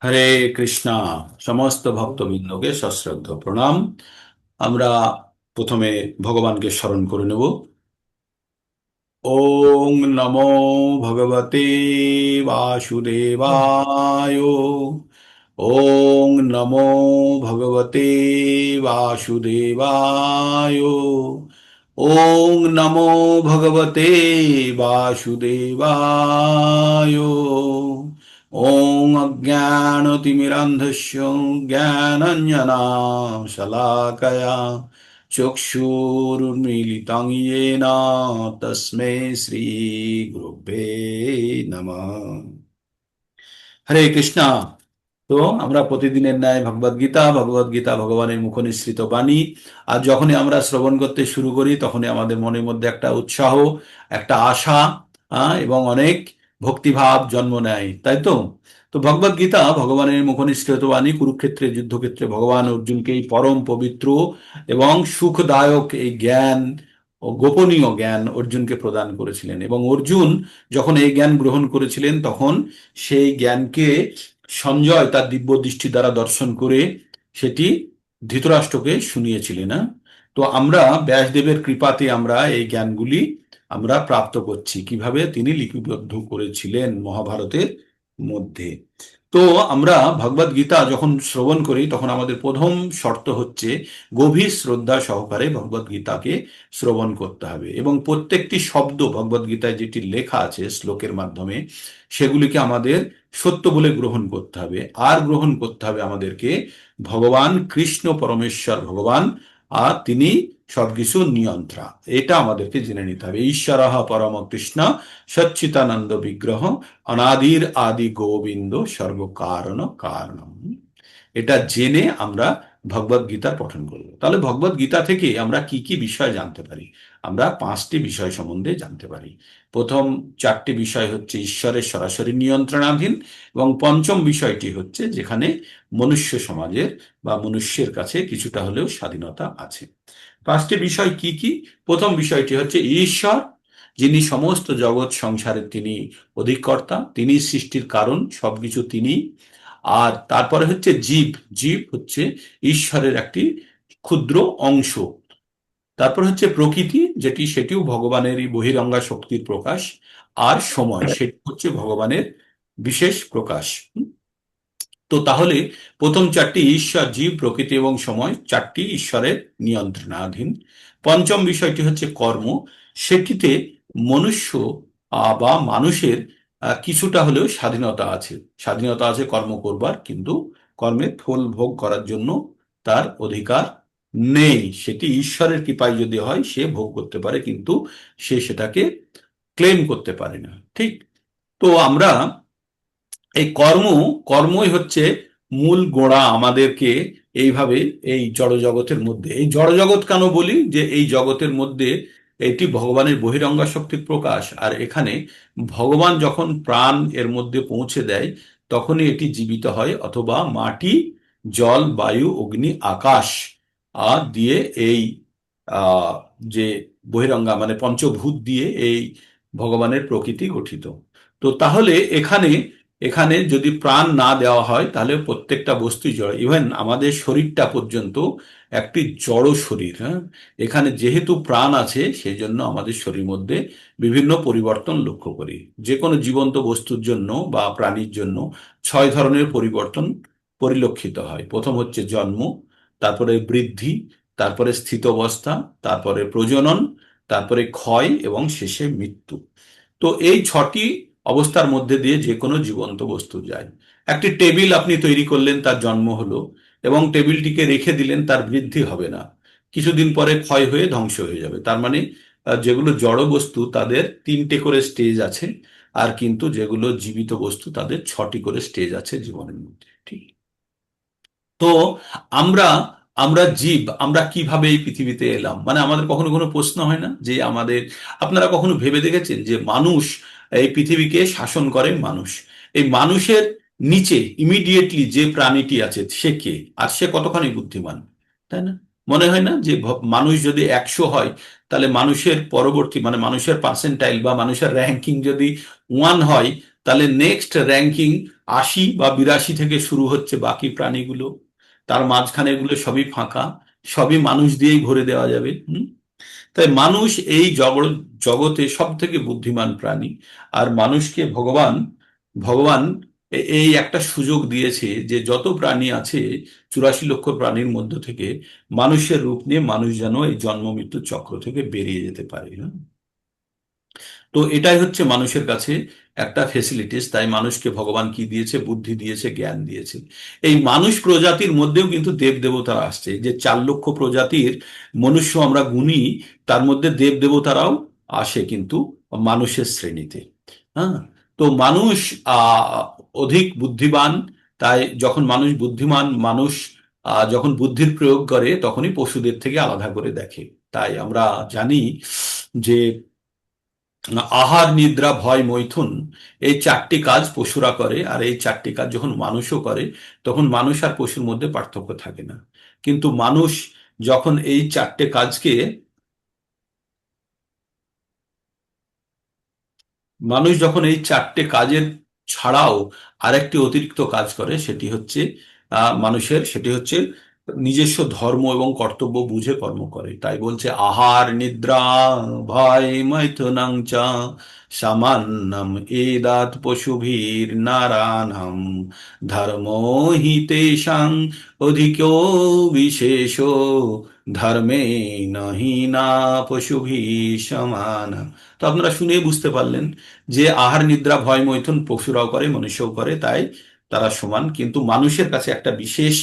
হরে কৃষ্ণা। সমস্ত ভক্তবৃন্দকে সশ্রদ্ধ প্রণাম। আমরা প্রথমে ভগবানকে স্মরণ করে নেব। ওং নমো ভগবতে বাসুদেবায়। ওং নমো ভগবতে বাসুদেবায়। ওং নমো ভগবতে বাসুদেবায়। ওং অজ্ঞানতিমিরান্ধস্য জ্ঞানাঞ্জনাশলাকয়া চক্ষুरुन्मीलितं येन तस्मै श्री गुरुभ्ये नमः। হরে কৃষ্ণা। তো আমরা প্রতিদিনের ন্যায় ভগবদ গীতা ভগবানের মুখনিসৃত বাণী। আর যখনই আমরা শ্রবণ করতে শুরু করি তখনই আমাদের মনের মধ্যে একটা উৎসাহ, একটা আশা, এবং অনেক ভক্তিভাব জন্ম নেয়, তাই তো? তো ভগবদ গীতা ভগবানের মুখনিসৃত বাণী কুরুক্ষেত্রের যুদ্ধক্ষেত্রে ভগবান অর্জুনকে এই পরম পবিত্র এবং সুখদায়ক এই জ্ঞান ও গোপনীয় জ্ঞান অর্জুনকে প্রদান করেছিলেন, এবং অর্জুন যখন এই জ্ঞান গ্রহণ করেছিলেন তখন সেই জ্ঞানকে সঞ্জয় তার দিব্য দৃষ্টি দ্বারা দর্শন করে সেটি ধৃতরাষ্ট্রকে শুনিয়েছিলেন। না, তো আমরা ব্যাসদেবের কৃপাতে আমরা এই জ্ঞানগুলি আমরা প্রাপ্ত করছি। কিভাবে? তিনি লিপিবদ্ধ করেছিলেন মহাভারতের মধ্যে। তো আমরা ভগবদ গীতা যখন শ্রবণ করি তখন আমাদের প্রথম শর্ত হচ্ছে গভীর শ্রদ্ধা সহকারে ভগবদ গীতাকে শ্রবণ করতে হবে, এবং প্রত্যেকটি শব্দ ভগবদ গীতায় যেটি লেখা আছে শ্লোকের মাধ্যমে সেগুলিকে আমাদের সত্য বলে গ্রহণ করতে হবে। আর গ্রহণ করতে হবে আমাদেরকে ভগবান কৃষ্ণ পরমেশ্বর ভগবান, আর তিনি সবকিছু নিয়ন্ত্রা, এটা আমাদেরকে জেনে নিতে হবে। ঈশ্বরঃ পরম কৃষ্ণ সচ্চিতানন্দ বিগ্রহ অনাদির আদি গোবিন্দ সর্বকারণ কারণম। এটা জেনে আমরা ভগবদ গীতার পঠন করব। তাহলে ভগবদ গীতা থেকে আমরা কি কি বিষয় জানতে পারি? আমরা পাঁচটি বিষয় সম্বন্ধে জানতে পারি। প্রথম চারটি বিষয় হচ্ছে ঈশ্বরের সরাসরি নিয়ন্ত্রণাধীন, এবং পঞ্চম বিষয়টি হচ্ছে যেখানে মনুষ্য সমাজের বা মনুষ্যের কাছে কিছুটা হলেও স্বাধীনতা আছে। পাঁচটি বিষয় কি কি? প্রথম বিষয়টি হচ্ছে ঈশ্বর, যিনি সমস্ত জগৎ সংসারের তিনি অধিকর্তা, তিনি সৃষ্টির কারণ, সবকিছু তিনি। আর তারপরে হচ্ছে জীব, জীব হচ্ছে ঈশ্বরের একটি ক্ষুদ্র অংশ। তারপর হচ্ছে প্রকৃতি, সেটিও ভগবানেরই বহিরঙ্গা শক্তির প্রকাশ। আর সময়, সেটি হচ্ছে ভগবানের বিশেষ প্রকাশ। তো তাহলে প্রথম চারটি ঈশ্বর, জীব, প্রকৃতি এবং সময়, চারটি ঈশ্বরের নিয়ন্ত্রণাধীন। পঞ্চম বিষয়টি হচ্ছে কর্ম, সেটিতে মনুষ্য বা মানুষের কিছুটা হলেও স্বাধীনতা আছে। স্বাধীনতা আছে কর্ম করবার, কিন্তু কর্মের ফল ভোগ করার জন্য তার অধিকার নেই। সেটি ঈশ্বরের কৃপায় যদি হয় সে ভোগ করতে পারে, কিন্তু সে সেটাকে ক্লেম করতে পারে না। ঠিক। তো আমরা এই কর্মই হচ্ছে মূল গোড়া আমাদেরকে এইভাবে এই জড়জগতের মধ্যে। এই জড়জগৎ কেন বলি? যে এই জগতের মধ্যে এটি ভগবানের বহিরঙ্গা শক্তির প্রকাশ, আর এখানে ভগবান যখন প্রাণ এর মধ্যে পৌঁছে দেয় তখনই এটি জীবিত হয়, অথবা মাটি, জল, বায়ু, অগ্নি, আকাশ দিয়ে এই আহ যে বহিরঙ্গা মানে পঞ্চভূত দিয়ে এই ভগবানের প্রকৃতি গঠিত। তো তাহলে এখানে এখানে যদি প্রাণ না দেওয়া হয় তাহলে প্রত্যেকটা বস্তুই জড়, ইভেন আমাদের শরীরটা পর্যন্ত একটি জড় শরীর। হ্যাঁ, এখানে যেহেতু প্রাণ আছে সেই জন্য আমাদের শরীর মধ্যে বিভিন্ন পরিবর্তন লক্ষ্য করি। যে কোনো জীবন্ত বস্তুর জন্য বা প্রাণীর জন্য ছয় ধরনের পরিবর্তন পরিলক্ষিত হয়। প্রথম হচ্ছে জন্ম, তারপরে বৃদ্ধি, তারপরে স্থিতাবস্থা, তারপরে প্রজনন, তারপরে ক্ষয় এবং শেষে মৃত্যু। তো এই ছটি অবস্থার মধ্যে দিয়ে যে কোনো জীবন্ত বস্তু যায়। একটি টেবিল আপনি তৈরি করলেন, তার জন্ম হলো, এবং টেবিলটিকে রেখে দিলেন, তার বৃদ্ধি হবে না, কিছুদিন পরে ক্ষয় হয়ে ধ্বংস হয়ে যাবে। তার মানে যেগুলো জড় বস্তু তাদের তিনটে করে স্টেজ আছে, আর কিন্তু যেগুলো জীবিত বস্তু তাদের ছটি করে স্টেজ আছে জীবনের মধ্যে। ঠিক। তো আমরা আমরা জীব, আমরা কিভাবে এই পৃথিবীতে এলাম? মানে আমাদের কখনো কোনো প্রশ্ন হয় না যে আমাদের, আপনারা কখনো ভেবে দেখেছেন যে মানুষ, এই পৃথিবীকে শাসন করে মানুষ, এই মানুষের নিচে ইমিডিয়েটলি যে প্রাণীটি আছে সে কে, আর সে কতখানি বুদ্ধিমান, তাই না? মনে হয় না যে মানুষ যদি 100 হয় তাহলে মানুষের পরবর্তী মানে মানুষের পার্সেন্টাইল বা মানুষের র্যাঙ্কিং যদি 1 হয়, তাহলে নেক্সট র্যাঙ্কিং 80 বা 82 থেকে শুরু হচ্ছে বাকি প্রাণীগুলো। তার মাঝখানে এগুলো সবই ফাঁকা, সবই মানুষ দিয়েই ভরে দেওয়া যাবে। তাই মানুষ এই জগতে সব থেকে বুদ্ধিমান প্রাণী। আর মানুষকে ভগবান ভগবান এই একটা সুযোগ দিয়েছে যে যত প্রাণী আছে, 84 লক্ষ প্রাণীর মধ্য থেকে মানুষের রূপ নিয়ে মানুষ যেন এই জন্ম মৃত্যু চক্র থেকে বেরিয়ে যেতে পারে। হ্যাঁ, তো এটাই হচ্ছে মানুষের কাছে একটা ফেসিলিটিস। তাই মানুষকে ভগবান কি দিয়েছে? বুদ্ধি দিয়েছে, জ্ঞান দিয়েছে। এই মানুষ প্রজাতির মধ্যেও কিন্তু দেব দেবতারা আসছে। যে 4 লক্ষ প্রজাতির মনুষ্য আমরা গুনি, তার মধ্যে দেব দেবতারাও আসে কিন্তু মানুষের শ্রেণীতে। হ্যাঁ, তো মানুষ আহ অধিক বুদ্ধিমান। তাই যখন মানুষ বুদ্ধিমান, মানুষ যখন বুদ্ধির প্রয়োগ করে তখনই পশুদের থেকে আলাদা করে দেখে। তাই আমরা জানি যে আহার, নিদ্রা, ভয়, মৈথুন, এই 4টি কাজ পশুরা করে। আর এই 4টি কাজ যখন মানুষও করে, তখন মানুষ আর পশুর মধ্যে পার্থক্য থাকে না। কিন্তু মানুষ যখন এই 4টে কাজকে মানুষ যখন এই 4টে কাজের ছাড়াও আরেকটি অতিরিক্ত কাজ করে, সেটি হচ্ছে নিজস্ব ধর্ম এবং কর্তব্য বুঝে কর্ম করে। তাই বলছে আহার, নিদ্রা, ভয়, মৈথুনং চ সামান্যম এদাত পশুভির নারানাম ধর্ম হি তেষাং অধিকো বিশেষ ধর্মে নহি না পশুভি সমান। তো আপনারা শুনে বুঝতে পারলেন যে আহার, নিদ্রা, ভয়, মৈথুন পশুরাও করে, মনুষ্যও করে। তাই তারা সমান। কিন্তু মানুষের কাছে একটা বিশেষ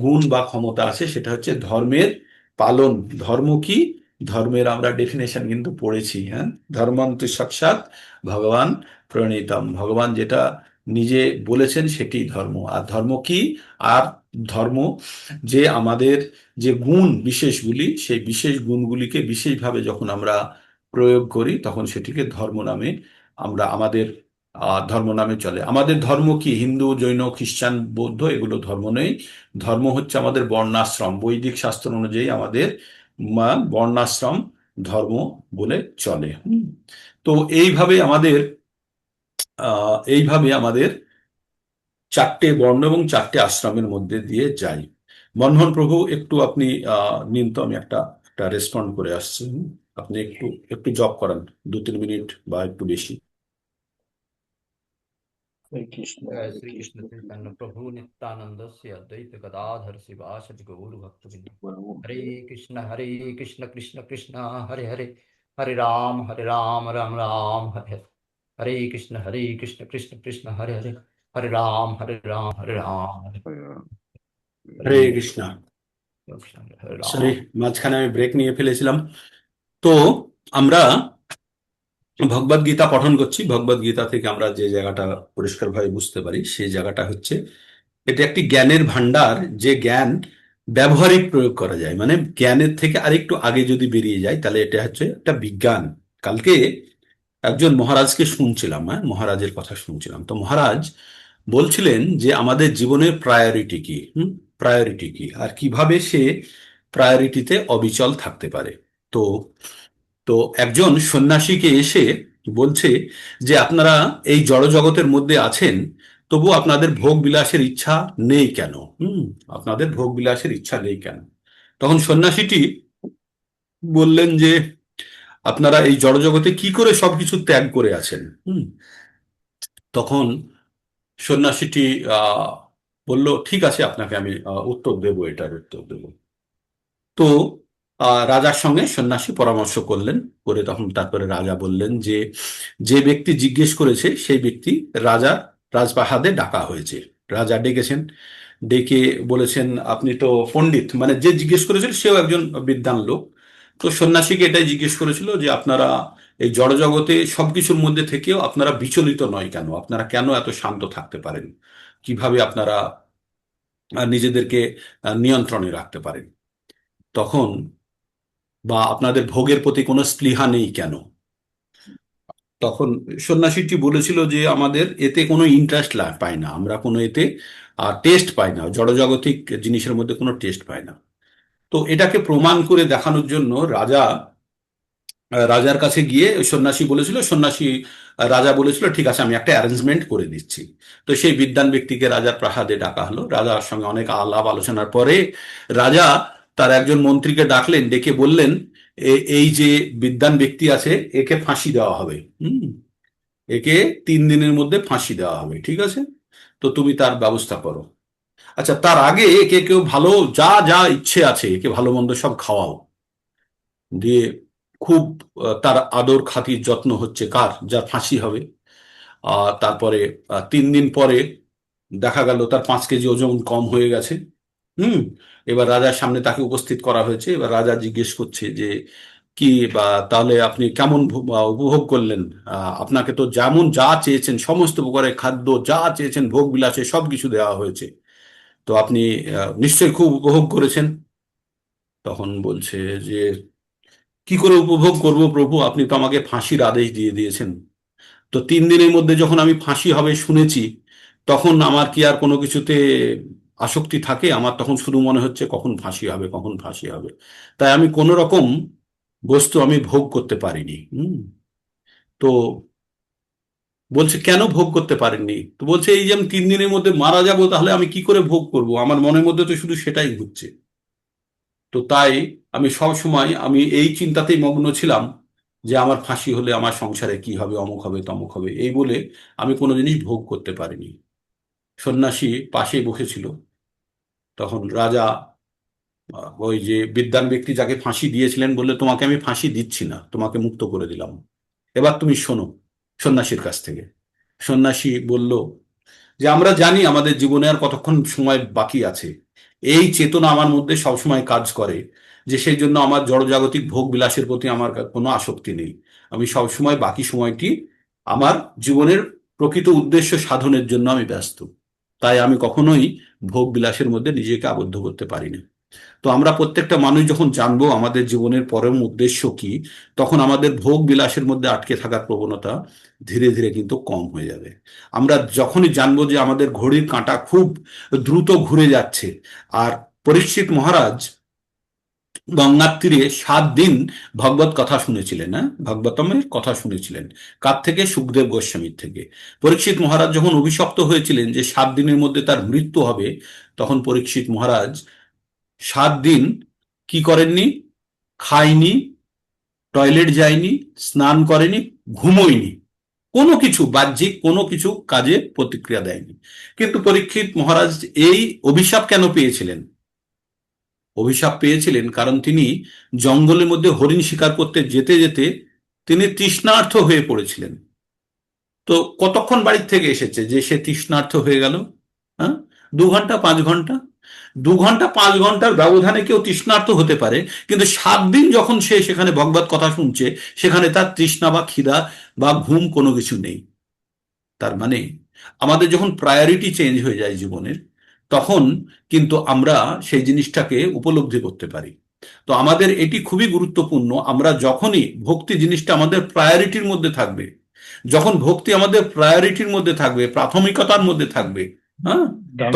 গুণ বা ক্ষমতা আছে, সেটা হচ্ছে ধর্মের পালন। ধর্ম কি? ধর্মের আমরা ডেফিনেশন কিন্তু পড়েছি। হ্যাঁ, ধর্মান্ত সাক্ষাৎ ভগবান প্রণীতম। ভগবান যেটা নিজে বলেছেন সেটি ধর্ম। আর ধর্ম কি? আর ধর্ম যে আমাদের যে গুণ বিশেষগুলি, সেই বিশেষ গুণগুলিকে বিশেষভাবে যখন আমরা প্রয়োগ করি, তখন সেটিকে ধর্ম নামে আমাদের ধর্ম নামে চলে। আমাদের ধর্ম কি? হিন্দু, জৈন, খ্রিস্টান, বৌদ্ধ এগুলো ধর্ম নেই। ধর্ম হচ্ছে আমাদের বর্ণাশ্রম। বৈদিক শাস্ত্র অনুযায়ী আমাদের বর্ণাশ্রম ধর্ম বলে চলে। তো এইভাবে আমাদের 4টে বর্ণ এবং 4টে আশ্রমের মধ্যে দিয়ে যাই। বন্ধন প্রভু, একটু আপনি নিন তো, আমি একটা একটা রেসপন্ড করে আসছি। আপনি একটু একটু জব করান, 2-3 মিনিট বা একটু বেশি। हरे कृष्ण जय हरे श्री कृष्ण कृष्ण चैतन्य प्रभु नित्यानंद श्री अद्वैत गदाधर शिवासदि गौर भक्तवृंद। हरे कृष्ण कृष्ण कृष्ण हरे हरे, हरे राम राम राम हरे हरे। हरे कृष्ण कृष्ण कृष्ण हरे हरे, हरे राम हरे राम হরে কৃষ্ণ। हरे সরি, राम। মাঝখানে আমি ব্রেক নিয়ে ফেলেছিলাম। তো আমরা ভগবদ গীতা পঠন করছি। ভগবদ গীতা থেকে আমরা যে জায়গাটা পরিষ্কারভাবে বুঝতে পারি, সেই জায়গাটা হচ্ছে এটা একটি জ্ঞানের ভান্ডার। যে জ্ঞান ব্যবহারিক প্রয়োগ করা যায়, মানে জ্ঞানের থেকে আরেকটু আগে যদি বেরিয়ে যায়, তাহলে এটা হচ্ছে একটা বিজ্ঞান। কালকে একজন মহারাজকে শুনছিলাম, হ্যাঁ, মহারাজের কথা শুনছিলাম। তো মহারাজ বলছিলেন যে আমাদের জীবনের প্রায়োরিটি কি, প্রায়োরিটি কি, আর কিভাবে সে প্রায়োরিটিতে অবিচল থাকতে পারে। তো তো একজন সন্ন্যাসীকে এসে বলছে যে আপনারা এই জড় জগতের মধ্যে আছেন, তবু আপনাদের ভোগ বিলাসের ইচ্ছা নেই কেন? আপনাদের ভোগ বিলাসের ইচ্ছা নেই কেন? তখন সন্ন্যাসীটি বললেন যে আপনারা এই জড় জগতে কি করে সবকিছু ত্যাগ করে আছেন। তখন সন্ন্যাসীটি আহ বলল, ঠিক আছে, আপনাকে আমি উত্তর দেবো, এটার উত্তর দেবো। তো রাজার সঙ্গে সন্ন্যাসী পরামর্শ করলেন। করে তখন তারপরে রাজা বললেন যে যে ব্যক্তি জিজ্ঞেস করেছে সেই ব্যক্তি রাজা রাজপ্রাসাদে ডাকা হয়েছে। রাজা ডেকেছেন, ডেকে বলেছেন আপনি তো পণ্ডিত, মানে যে জিজ্ঞেস করেছিল সেও একজন বিদ্বান লোক। তো সন্ন্যাসীকে এটাই জিজ্ঞেস করেছিল যে আপনারা এই জড়জগতে সবকিছুর মধ্যে থেকেও আপনারা বিচলিত নয় কেন? আপনারা কেন এত শান্ত থাকতে পারেন? কিভাবে আপনারা নিজেদেরকে নিয়ন্ত্রণে রাখতে পারেন? তখন বা আপনাদের ভোগের প্রতি কোনো স্পৃহা নেই কেন? তখন সন্ন্যাসীটি বলেছিল যে আমাদের এতে কোনো ইন্টারেস্ট পাই না, আমরা কোনো এতে টেস্ট পাই না, জড়জাগতিক জিনিসের মধ্যে কোনো টেস্ট পাই না। তো এটাকে প্রমাণ করে দেখানোর জন্য রাজা রাজার কাছে গিয়ে ওই সন্ন্যাসী বলেছিল, সন্ন্যাসী রাজা বলেছিল ঠিক আছে আমি একটা অ্যারেঞ্জমেন্ট করে দিচ্ছি। তো সেই বিদ্বান ব্যক্তিকে রাজার প্রাসাদে ডাকা হলো। রাজার সঙ্গে অনেক আলাপ আলোচনার পরে রাজা তার একজন মন্ত্রীকে ডাকলেন, ডেকে বললেন, এই যে বিদ্বান ব্যক্তি আছে একে ফাঁসি দেওয়া হবে। হুম। একে 3 দিনের মধ্যে ফাঁসি দেওয়া হবে, ঠিক আছে? তো তুমি তার ব্যবস্থা করো। আচ্ছা, তার আগে একে কেউ ভালো, যা যা ইচ্ছে আছে একে ভালো মন্দ সব খাওয়াও, দিয়ে খুব তার আদর খাতির যত্ন হচ্ছে কার, যার ফাঁসি হবে। তারপরে 3 দিন পরে দেখা গেল তার 5 কেজি ওজন কম হয়ে গেছে। হুম। এবার রাজার সামনে তাকে উপস্থিত করা হয়েছে। এবার রাজা জিজ্ঞেস করছে যে কি, বা তাহলে আপনি কেমন উপভোগ করলেন? আপনাকে তো যেমন যা চেয়েছেন সমস্ত প্রকারের খাদ্য যা চেয়েছেন ভোগ বিলাসে সবকিছু দেওয়া হয়েছে, তো আপনি নিশ্চয়ই খুব উপভোগ করেছেন। তখন বলছে যে কি করে উপভোগ করব প্রভু, আপনি তো আমাকে ফাঁসির আদেশ দিয়ে দিয়েছেন। তো 3 দিনের মধ্যে যখন আমি ফাঁসি হবে শুনেছি, তখন আমার কি আর কোনো কিছুতে আসক্তি থাকে? আমার তখন শুধু মনে হচ্ছে কখন ফাঁসি হবে, কখন ফাঁসি হবে। তাই আমি কোনো রকম বস্তু আমি ভোগ করতে পারিনি। তো বলছে কেন ভোগ করতে পারেননি? তো বলছে এই যে আমি 3 দিনের মধ্যে মারা যাব, তাহলে আমি কি করে ভোগ করব? আমার মনের মধ্যে তো শুধু সেটাই ঘুরছে। তো তাই আমি সব সময় আমি এই চিন্তাতেই মগ্ন ছিলাম যে আমার ফাঁসি হলে আমার সংসারে কি হবে, অমুক হবে তমুক হবে, এই বলে আমি কোনো জিনিস ভোগ করতে পারিনি। সন্ন্যাসী পাশেই বসেছিল। তখন রাজা ওই যে বিদ্বান ব্যক্তি যাকে ফাঁসি দিয়েছিলেন বললে, তোমাকে আমি ফাঁসি দিচ্ছি না, তোমাকে মুক্ত করে দিলাম, এবার তুমি শোনো সন্ন্যাসীর কাছ থেকে। সন্ন্যাসী বলল যে আমরা জানি আমাদের জীবনে আর কতক্ষণ সময় বাকি আছে। এই চেতনা আমার মধ্যে সবসময় কাজ করে যে সেই জন্য আমার জড়জাগতিক ভোগ বিলাসের প্রতি আমার কোনো আসক্তি নেই। আমি সবসময় বাকি সময়টি আমার জীবনের প্রকৃত উদ্দেশ্য সাধনের জন্য আমি ব্যস্ত। তাই আমি কখনোই ভোগ বিলাসের মধ্যে নিজেকে আবদ্ধ করতে পারি না। তো আমরা প্রত্যেকটা মানুষ যখন জানবো আমাদের জীবনের পরম উদ্দেশ্য কি, তখন আমাদের ভোগ বিলাসের মধ্যে আটকে থাকার প্রবণতা ধীরে ধীরে কিন্তু কম হয়ে যাবে। আমরা যখনই জানবো যে আমাদের ঘড়ির কাঁটা খুব দ্রুত ঘুরে যাচ্ছে, আর পরীক্ষিত মহারাজ গঙ্গার তীরে 7 দিন ভগবত কথা শুনেছিলেন, হ্যাঁ, ভাগবতমের কথা শুনেছিলেন। কার থেকে? সুখদেব গোস্বামীর থেকে। পরীক্ষিত মহারাজ যখন অভিশপ্ত হয়েছিলেন যে 7 দিনের মধ্যে তার মৃত্যু হবে, তখন পরীক্ষিত মহারাজ 7 দিন কি করেননি? খায়নি, টয়লেট যায়নি, স্নান করেনি, ঘুমোয়নি, কোনো কিছু বাহ্যিক কোনো কিছু কাজে প্রতিক্রিয়া দেয়নি। কিন্তু পরীক্ষিত মহারাজ এই অভিশাপ কেন পেয়েছিলেন? অভিশাপ পেয়েছিলেন কারণ তিনি জঙ্গলের মধ্যে হরিণ শিকার করতে যেতে যেতে তিনি তৃষ্ণার্ত হয়ে পড়েছিলেন। তো কতক্ষণ বাড়ির থেকে এসেছে যে সে তৃষ্ণার্ত হয়ে গেল? হ্যাঁ, 2 ঘন্টা 5 ঘন্টা। 2 ঘন্টা 5 ঘন্টার ব্যবধানে কেউ তৃষ্ণার্ত হতে পারে, কিন্তু 7 দিন যখন সে সেখানে ভগবত কথা শুনছে, সেখানে তার তৃষ্ণা বা খিদা বা ঘুম কোনো কিছু নেই। তার মানে আমাদের যখন প্রায়োরিটি চেঞ্জ হয়ে যায় জীবনের, তখন কিন্তু আমরা সেই জিনিসটাকে উপলব্ধি করতে পারি। তো আমাদের এটি খুবই গুরুত্বপূর্ণ, আমরা যখনই ভক্তি জিনিসটা আমাদের প্রায়োরিটির মধ্যে থাকবে, যখন ভক্তি আমাদের প্রায়োরিটির মধ্যে থাকবে, প্রাথমিকতার মধ্যে থাকবে, হ্যাঁ,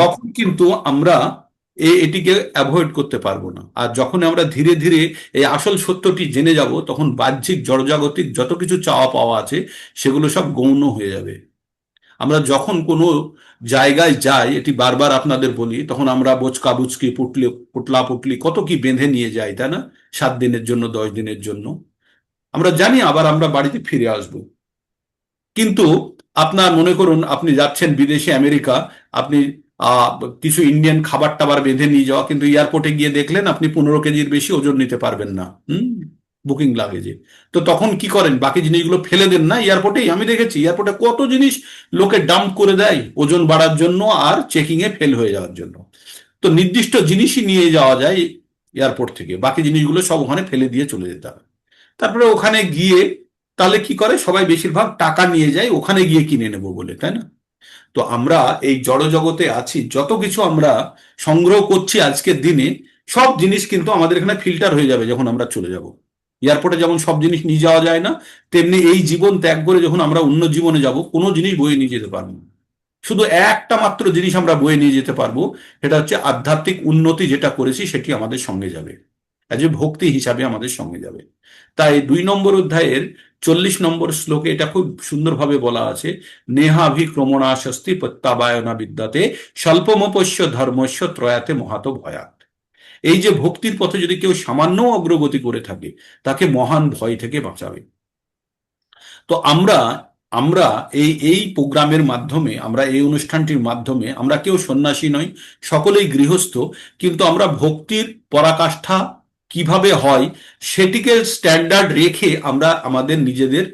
তখন কিন্তু আমরা এটিকে অ্যাভয়েড করতে পারবো না। আর যখন আমরা ধীরে ধীরে এই আসল সত্যটি জেনে যাব, তখন বাহ্যিক জড়জাগতিক যত কিছু চাওয়া পাওয়া আছে সেগুলো সব গৌণ হয়ে যাবে। আমরা যখন কোনো জায়গায় যাই, এটি বারবার আপনাদের বলি, তখন আমরা বোচকা বুচকি পুটলি পুটলা পুটলি কত কি বেঁধে নিয়ে যাই, তাই না? 7 দিনের জন্য, 10 দিনের জন্য। আমরা জানি আবার আমরা বাড়িতে ফিরে আসব। কিন্তু আপনার মনে করুন আপনি যাচ্ছেন বিদেশে, আমেরিকা, আপনি আহ, কিছু ইন্ডিয়ান খাবার টাবার বেঁধে নিয়ে যাওয়া, কিন্তু এয়ারপোর্টে গিয়ে দেখলেন আপনি 15 কেজির বেশি ওজন নিতে পারবেন না। বুকিং লাগেজে। তো তখন কি করেন? বাকি জিনিসগুলো ফেলে দেন না এয়ারপোর্টেই? আমি দেখেছি এয়ারপোর্টে কত জিনিস লোকে ডাম্প করে দেয় ওজন বাড়ার জন্য আর চেকিং এ ফেল হয়ে যাওয়ার জন্য। তো নির্দিষ্ট জিনিসই নিয়ে যাওয়া যায় এয়ারপোর্ট থেকে, বাকি জিনিসগুলো সব ওখানে ফেলে দিয়ে চলে যেতে হবে। তারপরে ওখানে গিয়ে তাহলে কি করে? সবাই বেশিরভাগ টাকা নিয়ে যায় ওখানে গিয়ে কিনে নেবো বলে, তাই না? তো আমরা এই জড় জগতে আছি, যত কিছু আমরা সংগ্রহ করছি আজকের দিনে, সব জিনিস কিন্তু আমাদের এখানে ফিল্টার হয়ে যাবে যখন আমরা চলে যাব। এয়ারপোর্টে যেমন সব জিনিস নিয়ে যাওয়া যায় না, তেমনি এই জীবন ত্যাগ করে যখন আমরা অন্য জীবনে যাব, কোনো জিনিস বয়ে নিয়ে যেতে পারবো না। শুধু একটা মাত্র জিনিস আমরা বয়ে নিয়ে যেতে পারবো, সেটা হচ্ছে আধ্যাত্মিক উন্নতি যেটা করেছি সেটি আমাদের সঙ্গে যাবে। অ্যাজ এ ভক্তি হিসাবে আমাদের সঙ্গে যাবে। তাই 2 নম্বর অধ্যায়ের 40 নম্বর শ্লোকে এটা খুব সুন্দরভাবে বলা আছে, নেহাভিক্রমণাশস্তি প্রত্যাবায়না বিদ্যাতে স্বল্পমপস্য ধর্মস্য ত্রয়াতে মহাত ভয়াত। এই যে ভক্তির পথে যদি কেউ সামান্য অগ্রগতি করে থাকে, তাকে মহান ভয় থেকে বাঁচাবে। তো আমরা আমরা এই এই প্রোগ্রামের মাধ্যমে, আমরা এই অনুষ্ঠানটির মাধ্যমে, আমরা কেউ সন্ন্যাসী নই, সকলেই গৃহস্থ, কিন্তু আমরা ভক্তির পরাকাষ্ঠা কিভাবে হয় সেটিকে স্ট্যান্ডার্ড রেখে আমরা আমাদের নিজেদের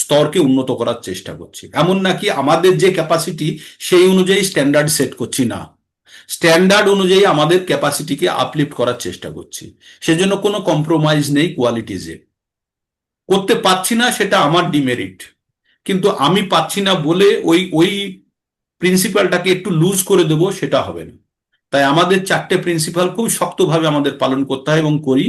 স্তরকে উন্নত করার চেষ্টা করছি। এমন নাকি আমাদের যে ক্যাপাসিটি সেই অনুযায়ী স্ট্যান্ডার্ড সেট করছি না, স্ট্যান্ডার্ড অনুযায়ী আমাদের ক্যাপাসিটিকে আপলিফট করার চেষ্টা করছি। সেজন্য কোনো কম্প্রোমাইজ নেই কোয়ালিটিজে। করতে পারছি না সেটা আমার ডিমেরিট, কিন্তু আমি পাচ্ছি না বলে ওই ওই প্রিন্সিপালটাকে একটু লুজ করে দেবো, সেটা হবে না। তাই আমাদের 4টে প্রিন্সিপাল খুব শক্তভাবে আমাদের পালন করতে হয় এবং করি।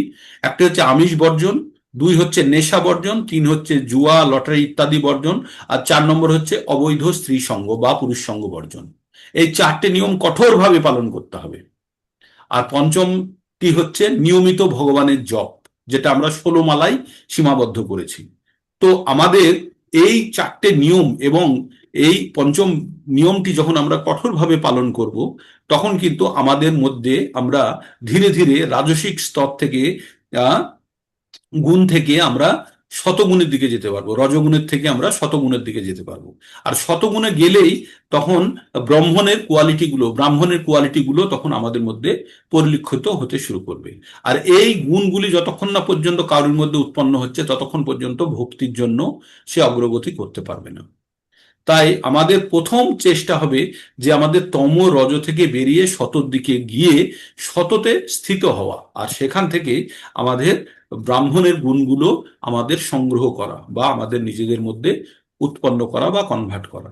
একটা হচ্ছে আমিষ বর্জন, 2 হচ্ছে নেশা বর্জন, 3 হচ্ছে জুয়া লটারি ইত্যাদি বর্জন, আর 4 নম্বর হচ্ছে অবৈধ স্ত্রী সঙ্গ বা পুরুষ সঙ্গ বর্জন। এই 4টে নিয়ম কঠোরভাবে পালন করতে হবে। আর পঞ্চমটি হচ্ছে নিয়মিত ভগবানের জপ, যেটা আমরা 16 মালায় সীমাবদ্ধ করেছি। তো আমাদের এই 4টে নিয়ম এবং এই পঞ্চম নিয়মটি যখন আমরা কঠোরভাবে পালন করব, তখন কিন্তু আমাদের মধ্যে আমরা ধীরে ধীরে রাজসিক স্তর থেকে আহ গুণ থেকে আমরা শতগুণের দিকে যেতে পারবো, রজগুণের থেকে আমরা শতগুণের দিকে যেতে পারবো। আর শতগুণে গেলেই তখন ব্রাহ্মণের কোয়ালিটিগুলো তখন আমাদের মধ্যে পরিলক্ষিত হতে শুরু করবে। আর এই গুণগুলি যতক্ষণ না পর্যন্ত কারোর মধ্যে উৎপন্ন হচ্ছে, ততক্ষণ পর্যন্ত ভক্তির জন্য সে অগ্রগতি করতে পারবে না। তাই আমাদের প্রথম চেষ্টা হবে যে আমাদের তম রজ থেকে বেরিয়ে শতর দিকে গিয়ে শততে স্থিত হওয়া, আর সেখান থেকে আমাদের ব্রাহ্মণের গুণগুলো আমাদের সংগ্রহ করা বা আমাদের নিজেদের মধ্যে উৎপন্ন করা বা কনভার্ট করা।